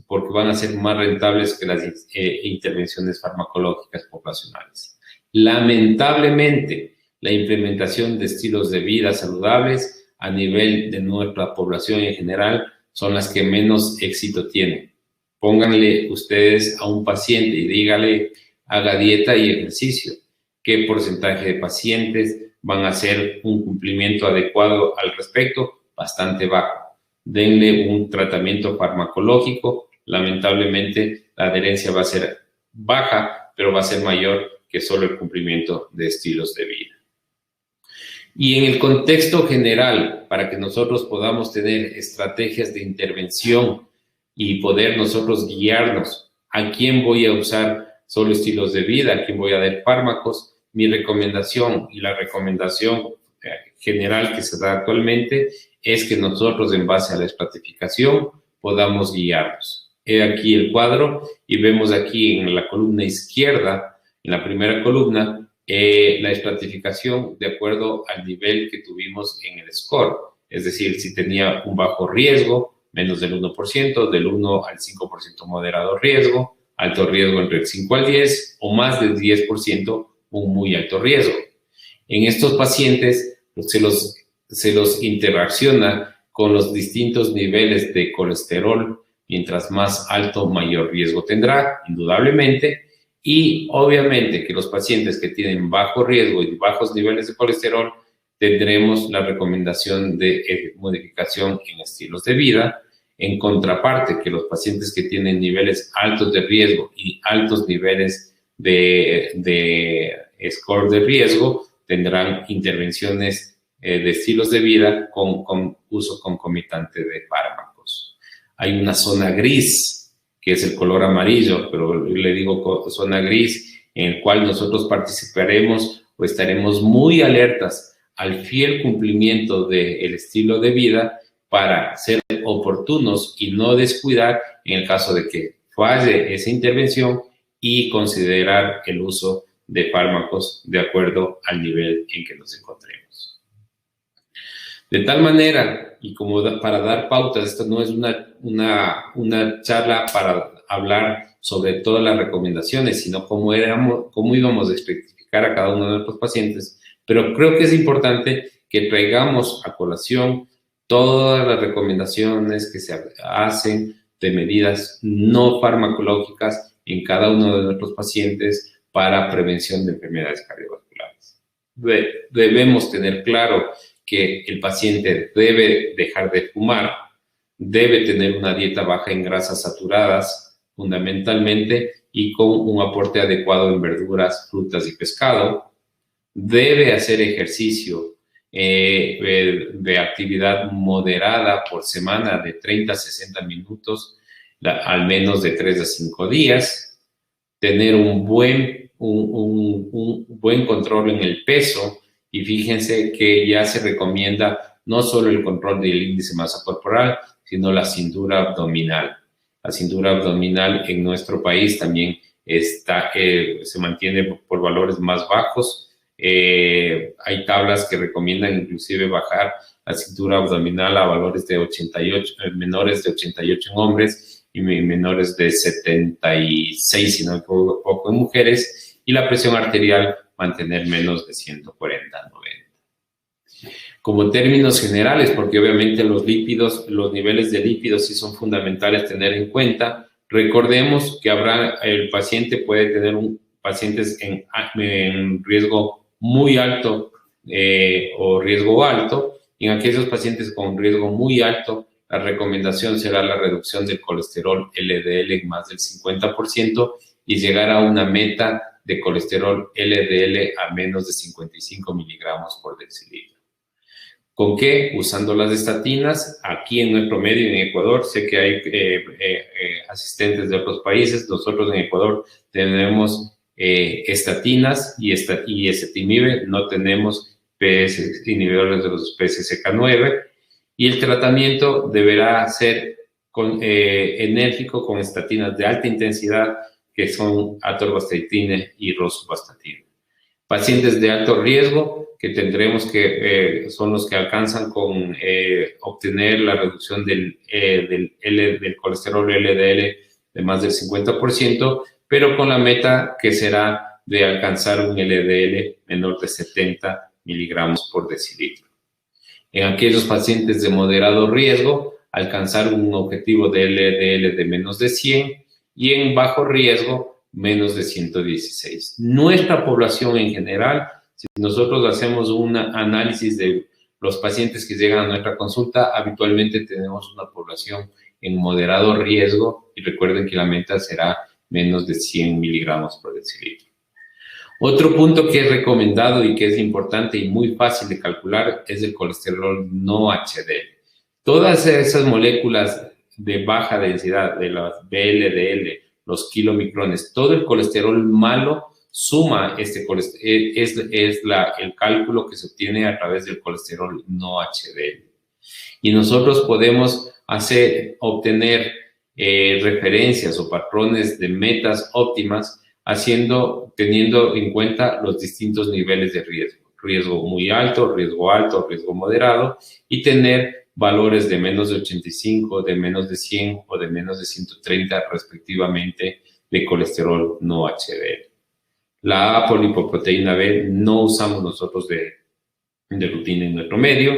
porque van a ser más rentables que las intervenciones farmacológicas poblacionales. Lamentablemente, la implementación de estilos de vida saludables a nivel de nuestra población en general son las que menos éxito tienen. Pónganle ustedes a un paciente y dígale: haga dieta y ejercicio. ¿Qué porcentaje de pacientes van a hacer un cumplimiento adecuado al respecto? Bastante bajo. Denle un tratamiento farmacológico. Lamentablemente, la adherencia va a ser baja, pero va a ser mayor que solo el cumplimiento de estilos de vida. Y en el contexto general, para que nosotros podamos tener estrategias de intervención y poder nosotros guiarnos a quién voy a usar solo estilos de vida, a quién voy a dar fármacos, mi recomendación y la recomendación general que se da actualmente es que nosotros, en base a la estratificación, podamos guiarnos. He aquí el cuadro, y vemos aquí en la columna izquierda, en la primera columna, la estratificación de acuerdo al nivel que tuvimos en el score. Es decir, si tenía un bajo riesgo, menos del 1%, del 1 al 5% moderado riesgo, alto riesgo entre el 5 al 10, o más del 10%, un muy alto riesgo. En estos pacientes se los interacciona con los distintos niveles de colesterol. Mientras más alto, mayor riesgo tendrá, indudablemente. Y obviamente que los pacientes que tienen bajo riesgo y bajos niveles de colesterol, tendremos la recomendación de modificación en estilos de vida. En contraparte, que los pacientes que tienen niveles altos de riesgo y altos niveles de score de riesgo tendrán intervenciones de estilos de vida con uso concomitante de fármacos. Hay una zona gris, que es el color amarillo, pero le digo zona gris, en el cual nosotros participaremos o estaremos muy alertas al fiel cumplimiento del estilo de vida, para ser oportunos y no descuidar en el caso de que falle esa intervención y considerar el uso de fármacos de acuerdo al nivel en que nos encontremos. De tal manera, y como para dar pautas, esto no es una charla para hablar sobre todas las recomendaciones, sino cómo íbamos a especificar a cada uno de nuestros pacientes, pero creo que es importante que traigamos a colación todas las recomendaciones que se hacen de medidas no farmacológicas en cada uno de nuestros pacientes para prevención de enfermedades cardiovasculares. Debemos tener claro que el paciente debe dejar de fumar, debe tener una dieta baja en grasas saturadas, fundamentalmente, y con un aporte adecuado en verduras, frutas y pescado. Debe hacer ejercicio de actividad moderada por semana de 30 a 60 minutos, al menos de 3 a 5 días. Tener un buen control en el peso, y fíjense que ya se recomienda no solo el control del índice de masa corporal, sino la cintura abdominal. La cintura abdominal en nuestro país también se mantiene por valores más bajos. Hay tablas que recomiendan inclusive bajar la cintura abdominal a valores de 88, menores de 88 en hombres y menores de 76, si no me equivoco, en mujeres, y la presión arterial mantener menos de 140/90. Como términos generales, porque obviamente los niveles de lípidos sí son fundamentales tener en cuenta, recordemos que el paciente puede tener pacientes en riesgo muy alto o riesgo alto, y en aquellos pacientes con riesgo muy alto, la recomendación será la reducción del colesterol LDL en más del 50% y llegar a una meta de colesterol LDL a menos de 55 miligramos por decilitro. ¿Con qué? Usando las estatinas. Aquí en nuestro medio, en Ecuador, sé que hay asistentes de otros países. Nosotros en Ecuador tenemos estatinas y ezetimibe, no tenemos inhibidores de los PCSK9, y el tratamiento deberá ser enérgico con estatinas de alta intensidad, que son atorvastatina y rosuvastatina. Pacientes de alto riesgo, que tendremos son los que alcanzan con obtener la reducción del colesterol LDL de más del 50%, pero con la meta que será de alcanzar un LDL menor de 70 miligramos por decilitro. En aquellos pacientes de moderado riesgo, alcanzar un objetivo de LDL de menos de 100, y en bajo riesgo, menos de 116. Nuestra población en general, si nosotros hacemos un análisis de los pacientes que llegan a nuestra consulta, habitualmente tenemos una población en moderado riesgo, y recuerden que la meta será menos de 100 miligramos por decilitro. Otro punto que es recomendado y que es importante y muy fácil de calcular es el colesterol no HDL. Todas esas moléculas de baja densidad, de las VLDL, los kilomicrones, todo el colesterol malo suma este colesterol, el cálculo que se obtiene a través del colesterol no HDL. Y nosotros podemos obtener referencias o patrones de metas óptimas teniendo en cuenta los distintos niveles de riesgo. Riesgo muy alto, riesgo moderado, y tener valores de menos de 85, de menos de 100 o de menos de 130 respectivamente de colesterol no HDL. La apolipoproteína B no usamos nosotros de rutina en nuestro medio.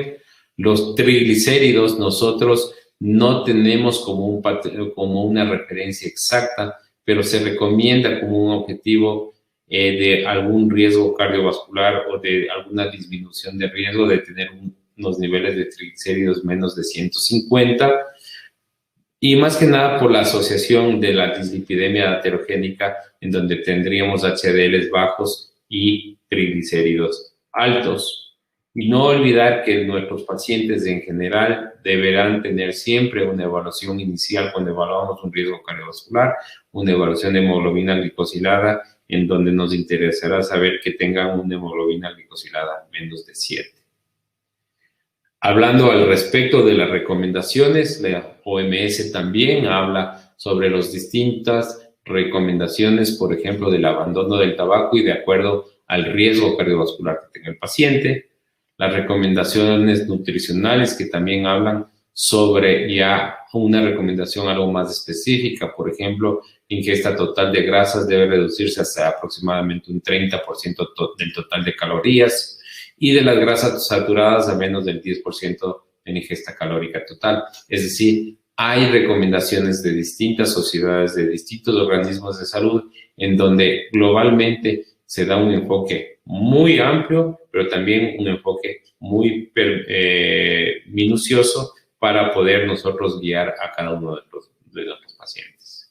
Los triglicéridos nosotros no tenemos como una referencia exacta, pero se recomienda como un objetivo de algún riesgo cardiovascular o de alguna disminución de riesgo de tener unos niveles de triglicéridos menos de 150, y más que nada por la asociación de la dislipidemia aterogénica, en donde tendríamos HDLs bajos y triglicéridos altos. Y no olvidar que nuestros pacientes en general deberán tener siempre una evaluación inicial cuando evaluamos un riesgo cardiovascular, una evaluación de hemoglobina glicosilada, en donde nos interesará saber que tengan una hemoglobina glicosilada menos de 7. Hablando al respecto de las recomendaciones, la OMS también habla sobre las distintas recomendaciones, por ejemplo, del abandono del tabaco y de acuerdo al riesgo cardiovascular que tenga el paciente. Las recomendaciones nutricionales que también hablan sobre ya una recomendación algo más específica, por ejemplo, ingesta total de grasas debe reducirse hasta aproximadamente un 30% del total de calorías y de las grasas saturadas a menos del 10% en ingesta calórica total. Es decir, hay recomendaciones de distintas sociedades, de distintos organismos de salud, en donde globalmente se da un enfoque muy amplio, pero también un enfoque muy minucioso para poder nosotros guiar a cada uno de nuestros pacientes.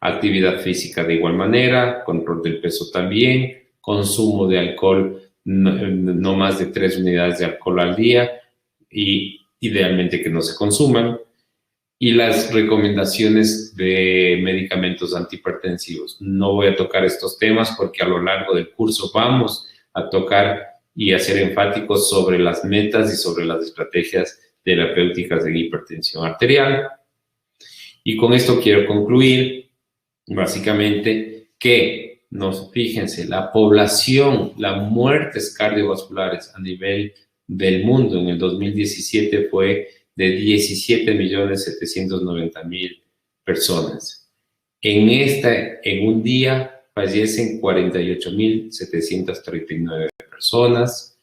Actividad física de igual manera, control del peso también, consumo de alcohol, no más de 3 unidades de alcohol al día y idealmente que no se consuman. Y las recomendaciones de medicamentos antihipertensivos. No voy a tocar estos temas porque a lo largo del curso vamos a tocar y a ser enfáticos sobre las metas y sobre las estrategias terapéuticas en hipertensión arterial. Y con esto quiero concluir, básicamente, que fíjense, la población, las muertes cardiovasculares a nivel del mundo en el 2017 fue de 17.790.000 personas. En un día fallecen 48.739 personas.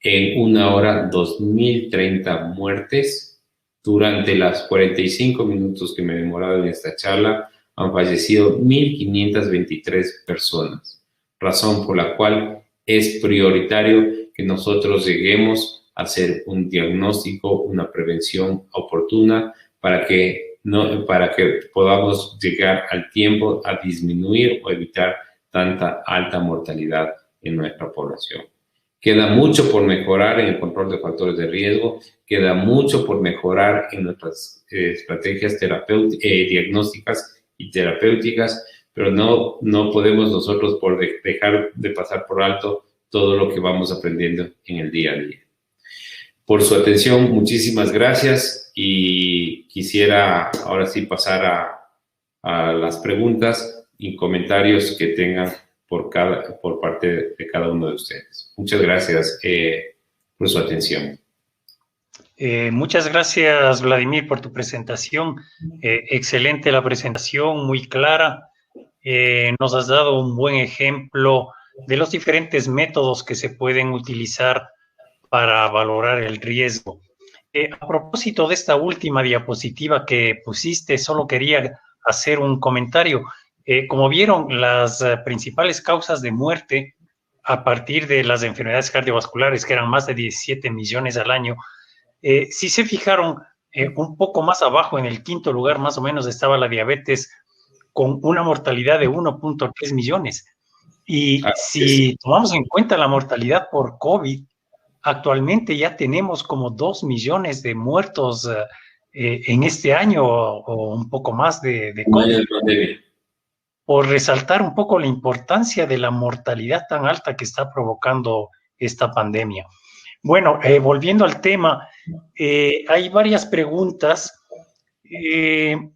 En una hora, 2.030 muertes. Durante las 45 minutos que me he demorado en esta charla, han fallecido 1.523 personas. Razón por la cual es prioritario que nosotros lleguemos hacer un diagnóstico, una prevención oportuna para que podamos llegar al tiempo a disminuir o evitar tanta alta mortalidad en nuestra población. Queda mucho por mejorar en el control de factores de riesgo, queda mucho por mejorar en nuestras estrategias diagnósticas y terapéuticas, pero no podemos nosotros dejar de pasar por alto todo lo que vamos aprendiendo en el día a día. Por su atención, muchísimas gracias y quisiera ahora sí pasar a las preguntas y comentarios que tengan por parte de cada uno de ustedes. Muchas gracias por su atención. Muchas gracias, Vladimir, por tu presentación. Excelente la presentación, muy clara. Nos has dado un buen ejemplo de los diferentes métodos que se pueden utilizar para valorar el riesgo. A propósito de esta última diapositiva que pusiste, solo quería hacer un comentario. Como vieron, las principales causas de muerte a partir de las enfermedades cardiovasculares, que eran más de 17 millones al año, si se fijaron, un poco más abajo, en el quinto lugar más o menos, estaba la diabetes con una mortalidad de 1.3 millones. Y si tomamos en cuenta la mortalidad por COVID, actualmente ya tenemos como 2 millones de muertos en este año o un poco más de COVID. Por resaltar un poco la importancia de la mortalidad tan alta que está provocando esta pandemia. Bueno, volviendo al tema, hay varias preguntas.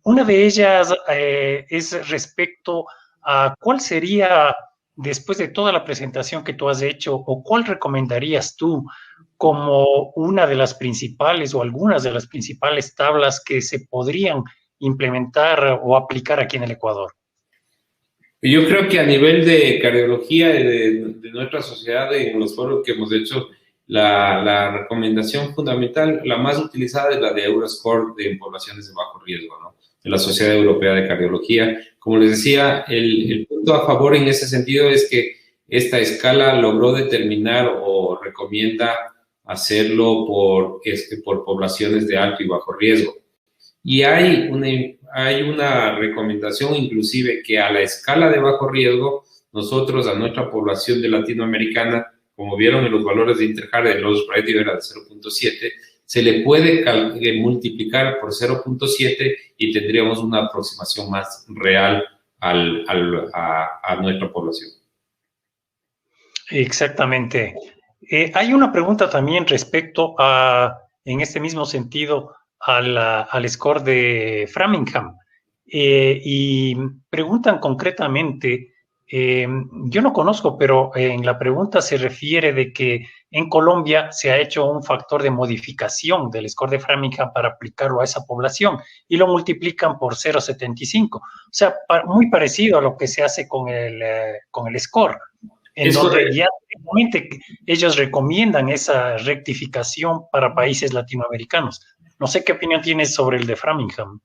Una de ellas es respecto a cuál sería, después de toda la presentación que tú has hecho, o cuál recomendarías tú como una de las principales o algunas de las principales tablas que se podrían implementar o aplicar aquí en el Ecuador. Yo creo que a nivel de cardiología de nuestra sociedad, en los foros que hemos hecho, la recomendación fundamental, la más utilizada es la de Euroscore en poblaciones de bajo riesgo, ¿no? De la Sociedad Europea de Cardiología. Como les decía, el punto a favor en ese sentido es que esta escala logró determinar o recomienda hacerlo por poblaciones de alto y bajo riesgo. Y hay una recomendación inclusive que a la escala de bajo riesgo, nosotros a nuestra población de latinoamericana, como vieron en los valores de Interheart, el odds predictive era de 0.7, se le puede multiplicar por 0.7 y tendríamos una aproximación más real a nuestra población. Exactamente. Hay una pregunta también respecto a, en este mismo sentido, al score de Framingham. y preguntan concretamente, yo no conozco, pero en la pregunta se refiere de que en Colombia se ha hecho un factor de modificación del score de Framingham para aplicarlo a esa población y lo multiplican por 0,75. O sea, muy parecido a lo que se hace con el score, en donde ya ellos recomiendan esa rectificación para países latinoamericanos. No sé qué opinión tienes sobre el de Framingham.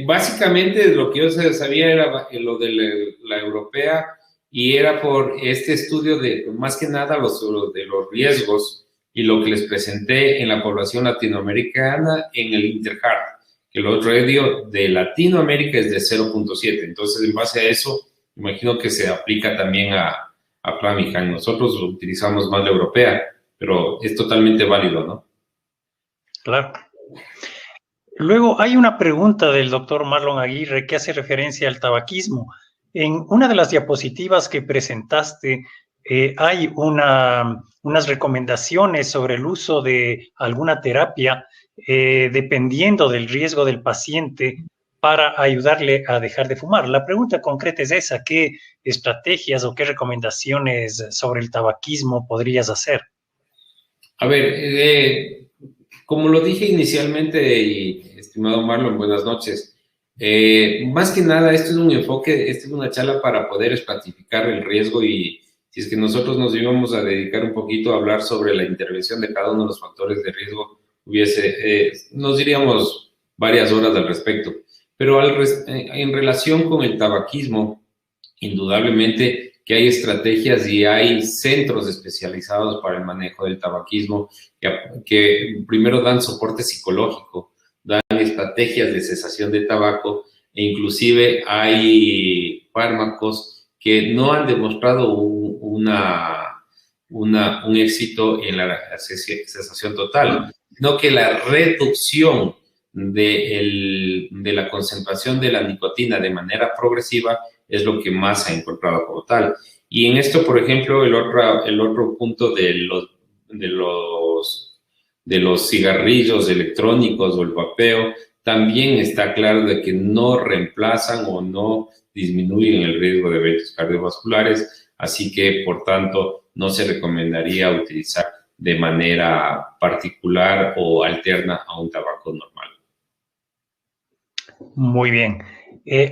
Básicamente lo que yo sabía era lo de la europea, y era por este estudio de, más que nada, de los riesgos y lo que les presenté en la población latinoamericana en el InterHeart, que el otro radio de Latinoamérica es de 0.7. Entonces, en base a eso, imagino que se aplica también a Framingham. Nosotros utilizamos más la europea, pero es totalmente válido, ¿no? Claro. Luego hay una pregunta del doctor Marlon Aguirre que hace referencia al tabaquismo. En una de las diapositivas que presentaste hay unas recomendaciones sobre el uso de alguna terapia dependiendo del riesgo del paciente para ayudarle a dejar de fumar. La pregunta concreta es esa: ¿qué estrategias o qué recomendaciones sobre el tabaquismo podrías hacer? A ver, como lo dije inicialmente, y estimado Marlon, buenas noches. Más que nada, esto es un enfoque, esta es una charla para poder estratificar el riesgo, y si es que nosotros nos íbamos a dedicar un poquito a hablar sobre la intervención de cada uno de los factores de riesgo, nos diríamos varias horas al respecto. Pero en relación con el tabaquismo, indudablemente que hay estrategias y hay centros especializados para el manejo del tabaquismo que primero dan soporte psicológico, dan estrategias de cesación de tabaco, e inclusive hay fármacos que no han demostrado un éxito en la cesación total, sino que la reducción de la concentración de la nicotina de manera progresiva es lo que más se ha encontrado como tal. Y en esto, por ejemplo, el otro punto de los cigarrillos electrónicos o el vapeo, también está claro de que no reemplazan o no disminuyen el riesgo de eventos cardiovasculares, así que, por tanto, no se recomendaría utilizar de manera particular o alterna a un tabaco normal. Muy bien.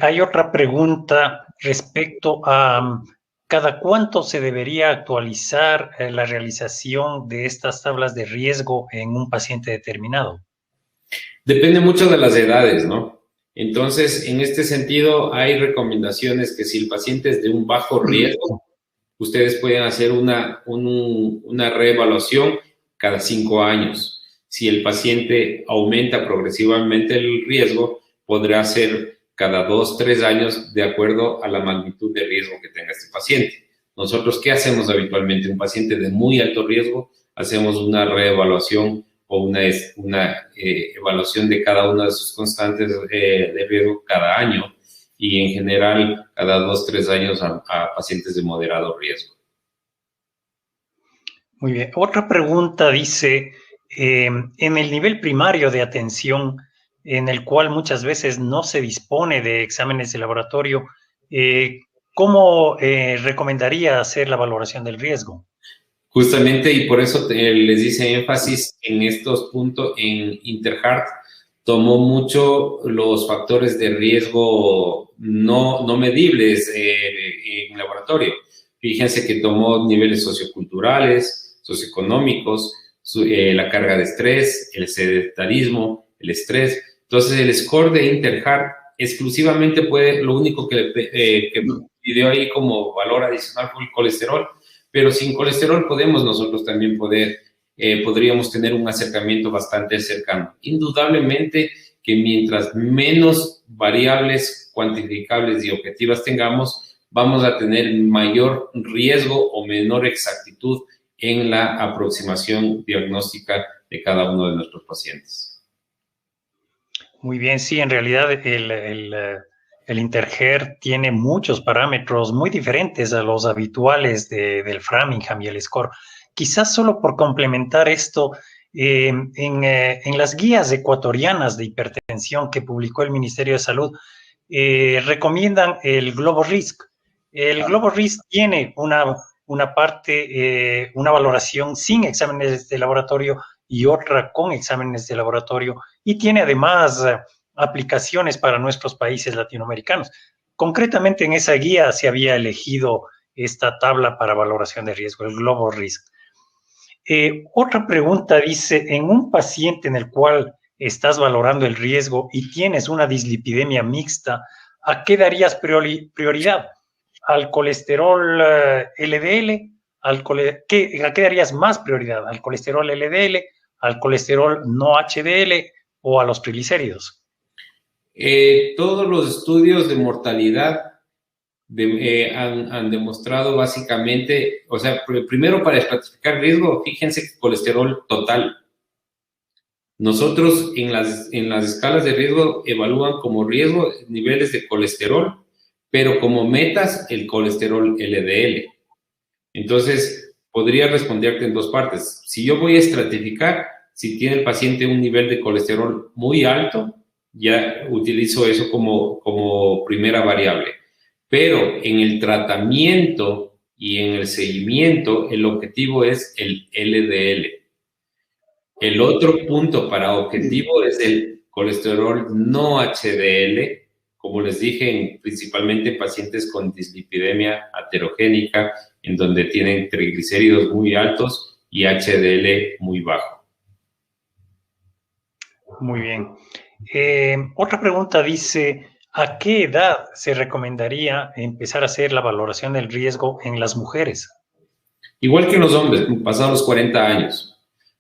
Hay otra pregunta respecto a cada cuánto se debería actualizar la realización de estas tablas de riesgo en un paciente determinado. Depende mucho de las edades, ¿no? Entonces, en este sentido, hay recomendaciones que si el paciente es de un bajo riesgo, ustedes pueden hacer una reevaluación cada 5 años. Si el paciente aumenta progresivamente el riesgo, podrá ser cada 2, 3 años de acuerdo a la magnitud de riesgo que tenga este paciente. Nosotros, ¿qué hacemos habitualmente? Un paciente de muy alto riesgo, hacemos una reevaluación o una evaluación de cada una de sus constantes de riesgo cada año, y en general cada 2, 3 años a pacientes de moderado riesgo. Muy bien. Otra pregunta dice, en el nivel primario de atención, en el cual muchas veces no se dispone de exámenes de laboratorio, ¿cómo recomendaría hacer la valoración del riesgo? Justamente, y por eso les hice énfasis en estos puntos. En InterHeart tomó mucho los factores de riesgo no medibles en laboratorio. Fíjense que tomó niveles socioculturales, socioeconómicos, la carga de estrés, el sedentarismo, el estrés. Entonces, el score de InterHeart exclusivamente lo único que pidió ahí como valor adicional fue el colesterol, pero sin colesterol nosotros también podríamos tener un acercamiento bastante cercano. Indudablemente que mientras menos variables cuantificables y objetivas tengamos, vamos a tener mayor riesgo o menor exactitud en la aproximación diagnóstica de cada uno de nuestros pacientes. Muy bien, sí, en realidad el InterHeart tiene muchos parámetros muy diferentes a los habituales del Framingham y el score. Quizás solo por complementar esto, En las guías ecuatorianas de hipertensión que publicó el Ministerio de Salud, recomiendan el GloboRisk. El GloboRisk tiene una parte, una valoración sin exámenes de laboratorio y otra con exámenes de laboratorio, y tiene además aplicaciones para nuestros países latinoamericanos. Concretamente en esa guía se había elegido esta tabla para valoración de riesgo, el GloboRisk. Otra pregunta dice, en un paciente en el cual estás valorando el riesgo y tienes una dislipidemia mixta, ¿a qué darías prioridad? ¿Al colesterol LDL? ¿A qué darías más prioridad? ¿Al colesterol LDL? ¿Al colesterol no HDL? ¿O a los triglicéridos? Todos los estudios de mortalidad han demostrado básicamente, o sea, primero para estratificar riesgo, fíjense que colesterol total. Nosotros en las escalas de riesgo evalúan como riesgo niveles de colesterol, pero como metas el colesterol LDL. Entonces, podría responderte en dos partes. Si yo voy a estratificar, si tiene el paciente un nivel de colesterol muy alto, ya utilizo eso como primera variable. Pero en el tratamiento y en el seguimiento, el objetivo es el LDL. El otro punto para objetivo es el colesterol no HDL, como les dije, principalmente en pacientes con dislipidemia aterogénica, en donde tienen triglicéridos muy altos y HDL muy bajo. Muy bien. Otra pregunta dice, ¿a qué edad se recomendaría empezar a hacer la valoración del riesgo en las mujeres? Igual que en los hombres, pasados los 40 años.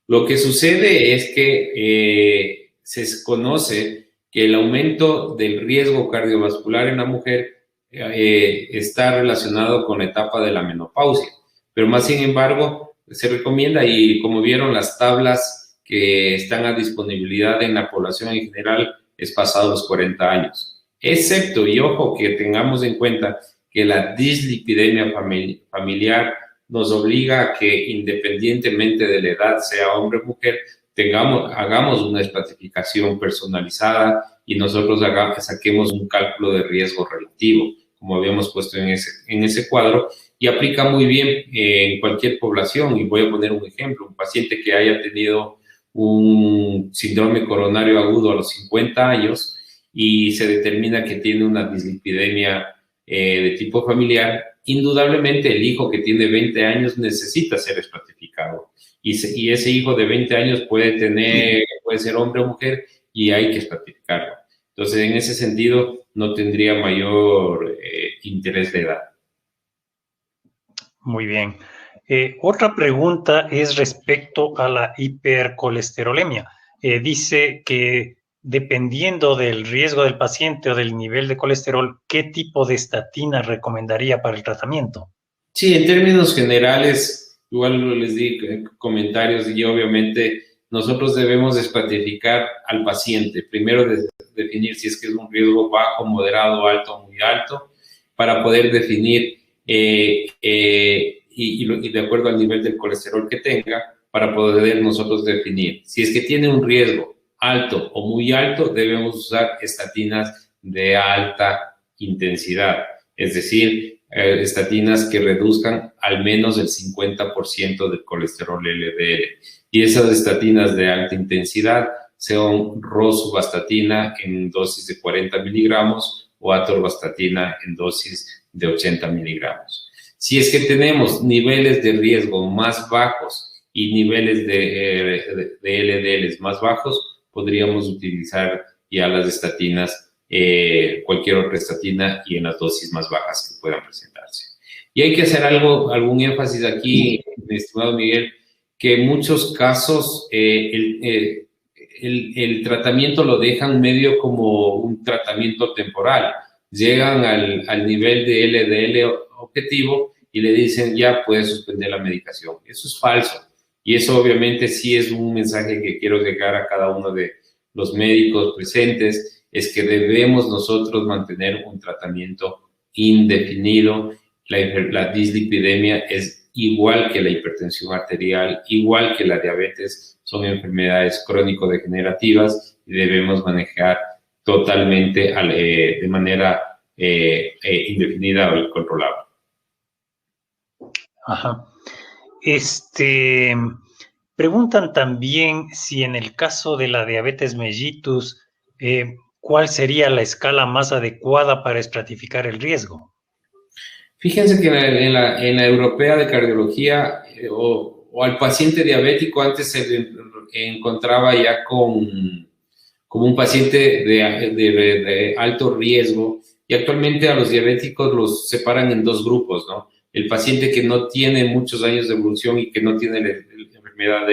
Lo que sucede es que se conoce que el aumento del riesgo cardiovascular en la mujer está relacionado con la etapa de la menopausia, pero más sin embargo se recomienda, y como vieron las tablas que están a disponibilidad en la población en general, es pasado los 40 años, excepto, y ojo que tengamos en cuenta que la dislipidemia familiar nos obliga a que independientemente de la edad, sea hombre o mujer, hagamos una estratificación personalizada y nosotros saquemos un cálculo de riesgo relativo, como habíamos puesto en ese cuadro, y aplica muy bien en cualquier población. Y voy a poner un ejemplo: un paciente que haya tenido un síndrome coronario agudo a los 50 años y se determina que tiene una dislipidemia de tipo familiar, indudablemente el hijo que tiene 20 años necesita ser estratificado. Y ese hijo de 20 años puede ser hombre o mujer, y hay que estratificarlo. Entonces, en ese sentido, no tendría mayor interés de edad. Muy bien. Otra pregunta es respecto a la hipercolesterolemia. Dice que dependiendo del riesgo del paciente o del nivel de colesterol, ¿qué tipo de estatina recomendaría para el tratamiento? Sí, en términos generales, igual les di comentarios, y obviamente nosotros debemos estratificar al paciente. Primero definir si es que es un riesgo bajo, moderado, alto o muy alto, para poder definir y de acuerdo al nivel del colesterol que tenga, para poder nosotros definir si es que tiene un riesgo alto o muy alto. Debemos usar estatinas de alta intensidad, es decir, estatinas que reduzcan al menos el 50% del colesterol LDL. Y esas estatinas de alta intensidad son rosuvastatina en dosis de 40 miligramos o atorvastatina en dosis de 80 miligramos. Si es que tenemos niveles de riesgo más bajos y niveles de LDLs más bajos, podríamos utilizar ya las estatinas, cualquier otra estatina, y en las dosis más bajas que puedan presentarse. Y hay que hacer algún énfasis aquí, mi estimado Miguel, que en muchos casos el tratamiento lo dejan medio como un tratamiento temporal. Llegan al nivel de LDL objetivo y le dicen, ya puedes suspender la medicación. Eso es falso. Y eso obviamente sí es un mensaje que quiero llegar a cada uno de los médicos presentes, es que debemos nosotros mantener un tratamiento indefinido. La dislipidemia es igual que la hipertensión arterial, igual que la diabetes, son enfermedades crónico-degenerativas y debemos manejar totalmente de manera indefinida o incontrolable. Ajá. Preguntan también si en el caso de la diabetes mellitus, ¿cuál sería la escala más adecuada para estratificar el riesgo? Fíjense que en la europea de cardiología o al paciente diabético antes se encontraba ya como un paciente de alto riesgo, y actualmente a los diabéticos los separan en dos grupos, ¿no? El paciente que no tiene muchos años de evolución y que no tiene la enfermedad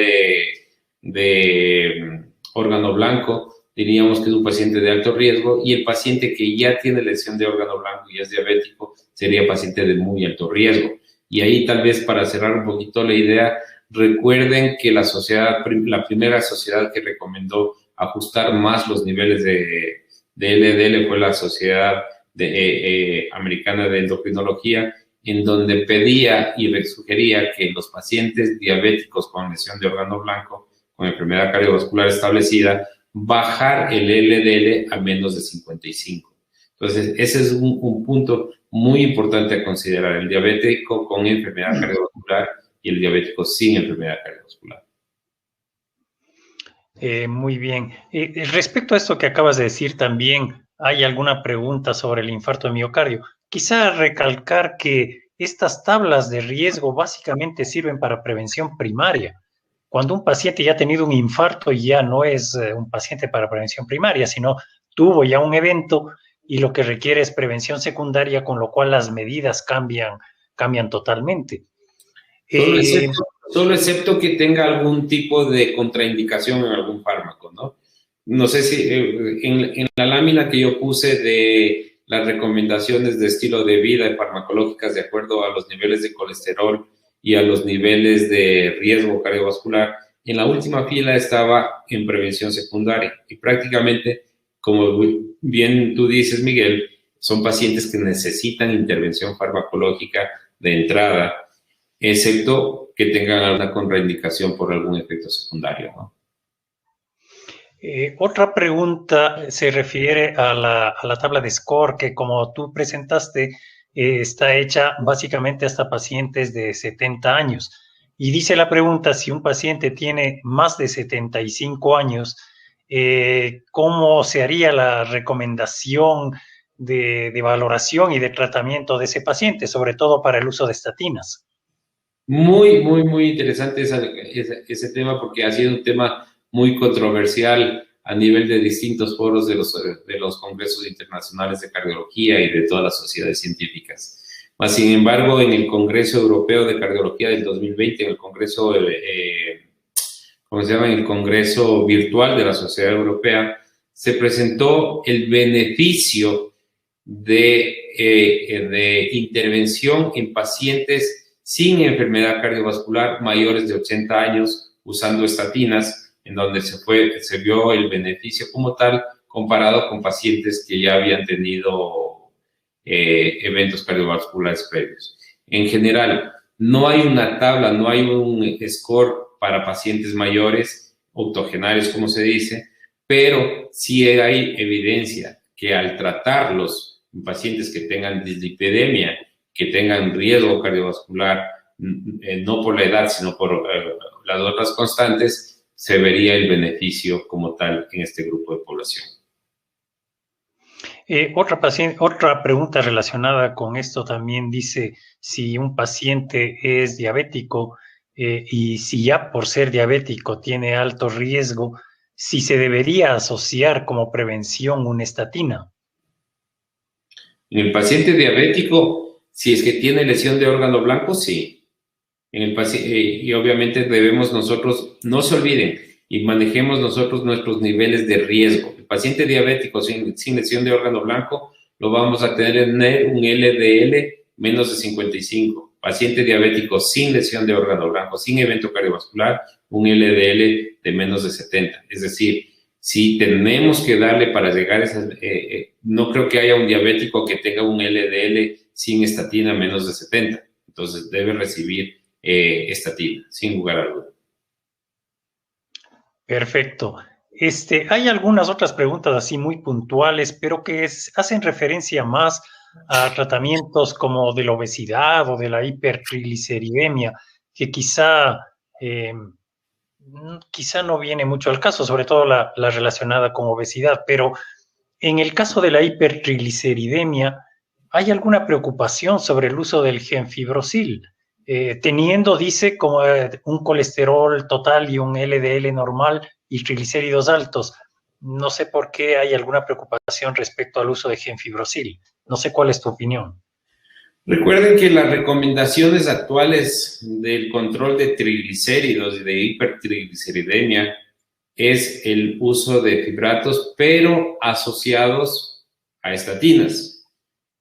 de órgano blanco, diríamos que es un paciente de alto riesgo, y el paciente que ya tiene lesión de órgano blanco y es diabético sería paciente de muy alto riesgo. Y ahí tal vez para cerrar un poquito la idea, recuerden que la primera sociedad que recomendó ajustar más los niveles de LDL fue la Sociedad Americana de Endocrinología, en donde pedía y sugería que los pacientes diabéticos con lesión de órgano blanco, con enfermedad cardiovascular establecida, bajar el LDL a menos de 55. Entonces, ese es un punto muy importante a considerar, el diabético con enfermedad cardiovascular y el diabético sin enfermedad cardiovascular. Muy bien. Respecto a esto que acabas de decir también, ¿hay alguna pregunta sobre el infarto de miocardio? Quizá recalcar que estas tablas de riesgo básicamente sirven para prevención primaria. Cuando un paciente ya ha tenido un infarto, ya no es un paciente para prevención primaria, sino tuvo ya un evento y lo que requiere es prevención secundaria, con lo cual las medidas cambian totalmente. Solo excepto que tenga algún tipo de contraindicación en algún fármaco, ¿no? No sé si en la lámina que yo puse de las recomendaciones de estilo de vida y farmacológicas de acuerdo a los niveles de colesterol y a los niveles de riesgo cardiovascular, en la última fila estaba en prevención secundaria. Y prácticamente, como bien tú dices, Miguel, son pacientes que necesitan intervención farmacológica de entrada, excepto que tengan alguna contraindicación por algún efecto secundario, ¿no? Otra pregunta se refiere a la tabla de SCORE, que como tú presentaste, está hecha básicamente hasta pacientes de 70 años. Y dice la pregunta, si un paciente tiene más de 75 años, ¿cómo se haría la recomendación de valoración y de tratamiento de ese paciente, sobre todo para el uso de estatinas? Muy, muy, muy interesante ese tema, porque ha sido un tema muy controversial a nivel de distintos foros de los congresos internacionales de cardiología y de todas las sociedades científicas. Mas, sin embargo, en el Congreso Europeo de Cardiología del 2020, en el Congreso, ¿cómo se llama? En el Congreso Virtual de la Sociedad Europea, se presentó el beneficio de intervención en pacientes sin enfermedad cardiovascular mayores de 80 años usando estatinas, en donde se vio el beneficio como tal comparado con pacientes que ya habían tenido eventos cardiovasculares previos. En general, no hay una tabla, no hay un score para pacientes mayores, octogenarios como se dice, pero sí hay evidencia que al tratarlos en pacientes que tengan dislipidemia, que tengan riesgo cardiovascular, no por la edad, sino por las otras constantes, se vería el beneficio como tal en este grupo de población. Otra pregunta relacionada con esto también dice si un paciente es diabético y si ya por ser diabético tiene alto riesgo, si se debería asociar como prevención una estatina. En el paciente diabético, si es que tiene lesión de órgano blanco, sí. Y obviamente debemos nosotros, no se olviden, y manejemos nosotros nuestros niveles de riesgo. El paciente diabético sin lesión de órgano blanco lo vamos a tener un LDL menos de 55. Paciente diabético sin lesión de órgano blanco, sin evento cardiovascular, un LDL de menos de 70. Es decir, si tenemos que darle para llegar a esas... no creo que haya un diabético que tenga un LDL sin estatina menos de 70. Entonces, debe recibir estatina, sin lugar a duda. Perfecto. Hay algunas otras preguntas así muy puntuales, pero que hacen referencia más a tratamientos como de la obesidad o de la hipertrigliceridemia, que quizá no viene mucho al caso, sobre todo la relacionada con obesidad, pero en el caso de la hipertrigliceridemia, ¿hay alguna preocupación sobre el uso del gemfibrosil? Teniendo, dice, como un colesterol total y un LDL normal y triglicéridos altos. No sé por qué hay alguna preocupación respecto al uso de gemfibrosil. No sé cuál es tu opinión. Recuerden que las recomendaciones actuales del control de triglicéridos y de hipertrigliceridemia es el uso de fibratos, pero asociados a estatinas.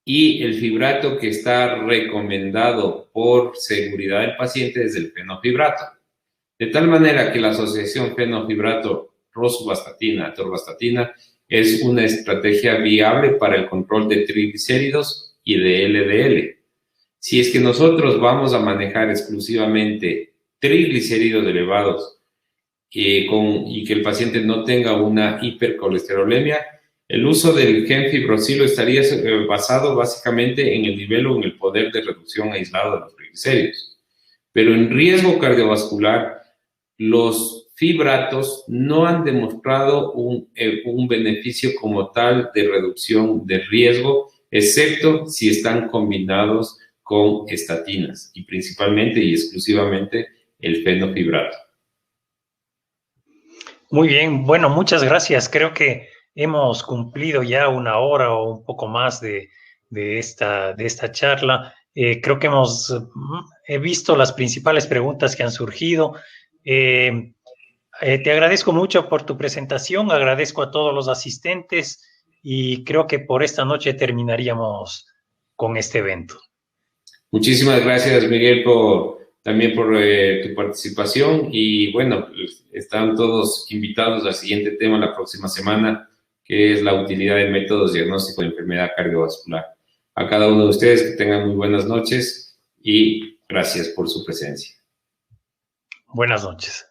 Y el fibrato que está recomendado por seguridad del paciente es el fenofibrato. De tal manera que la asociación fenofibrato-rosuvastatina-atorvastatina es una estrategia viable para el control de triglicéridos y de LDL. Si es que nosotros vamos a manejar exclusivamente triglicéridos elevados y que el paciente no tenga una hipercolesterolemia, el uso del gemfibrosilo estaría basado básicamente en el nivel o en el poder de reducción aislado de los triglicéridos. Pero en riesgo cardiovascular, los fibratos no han demostrado un beneficio como tal de reducción de riesgo, excepto si están combinados con estatinas y principalmente y exclusivamente el fenofibrato. Muy bien, bueno, muchas gracias. Creo que hemos cumplido ya una hora o un poco más de esta charla. Creo que he visto las principales preguntas que han surgido. Te agradezco mucho por tu presentación, agradezco a todos los asistentes y creo que por esta noche terminaríamos con este evento. Muchísimas gracias, Miguel, también por tu participación y bueno, están todos invitados al siguiente tema la próxima semana, que es la utilidad de métodos diagnósticos de enfermedad cardiovascular. A cada uno de ustedes que tengan muy buenas noches y gracias por su presencia. Buenas noches.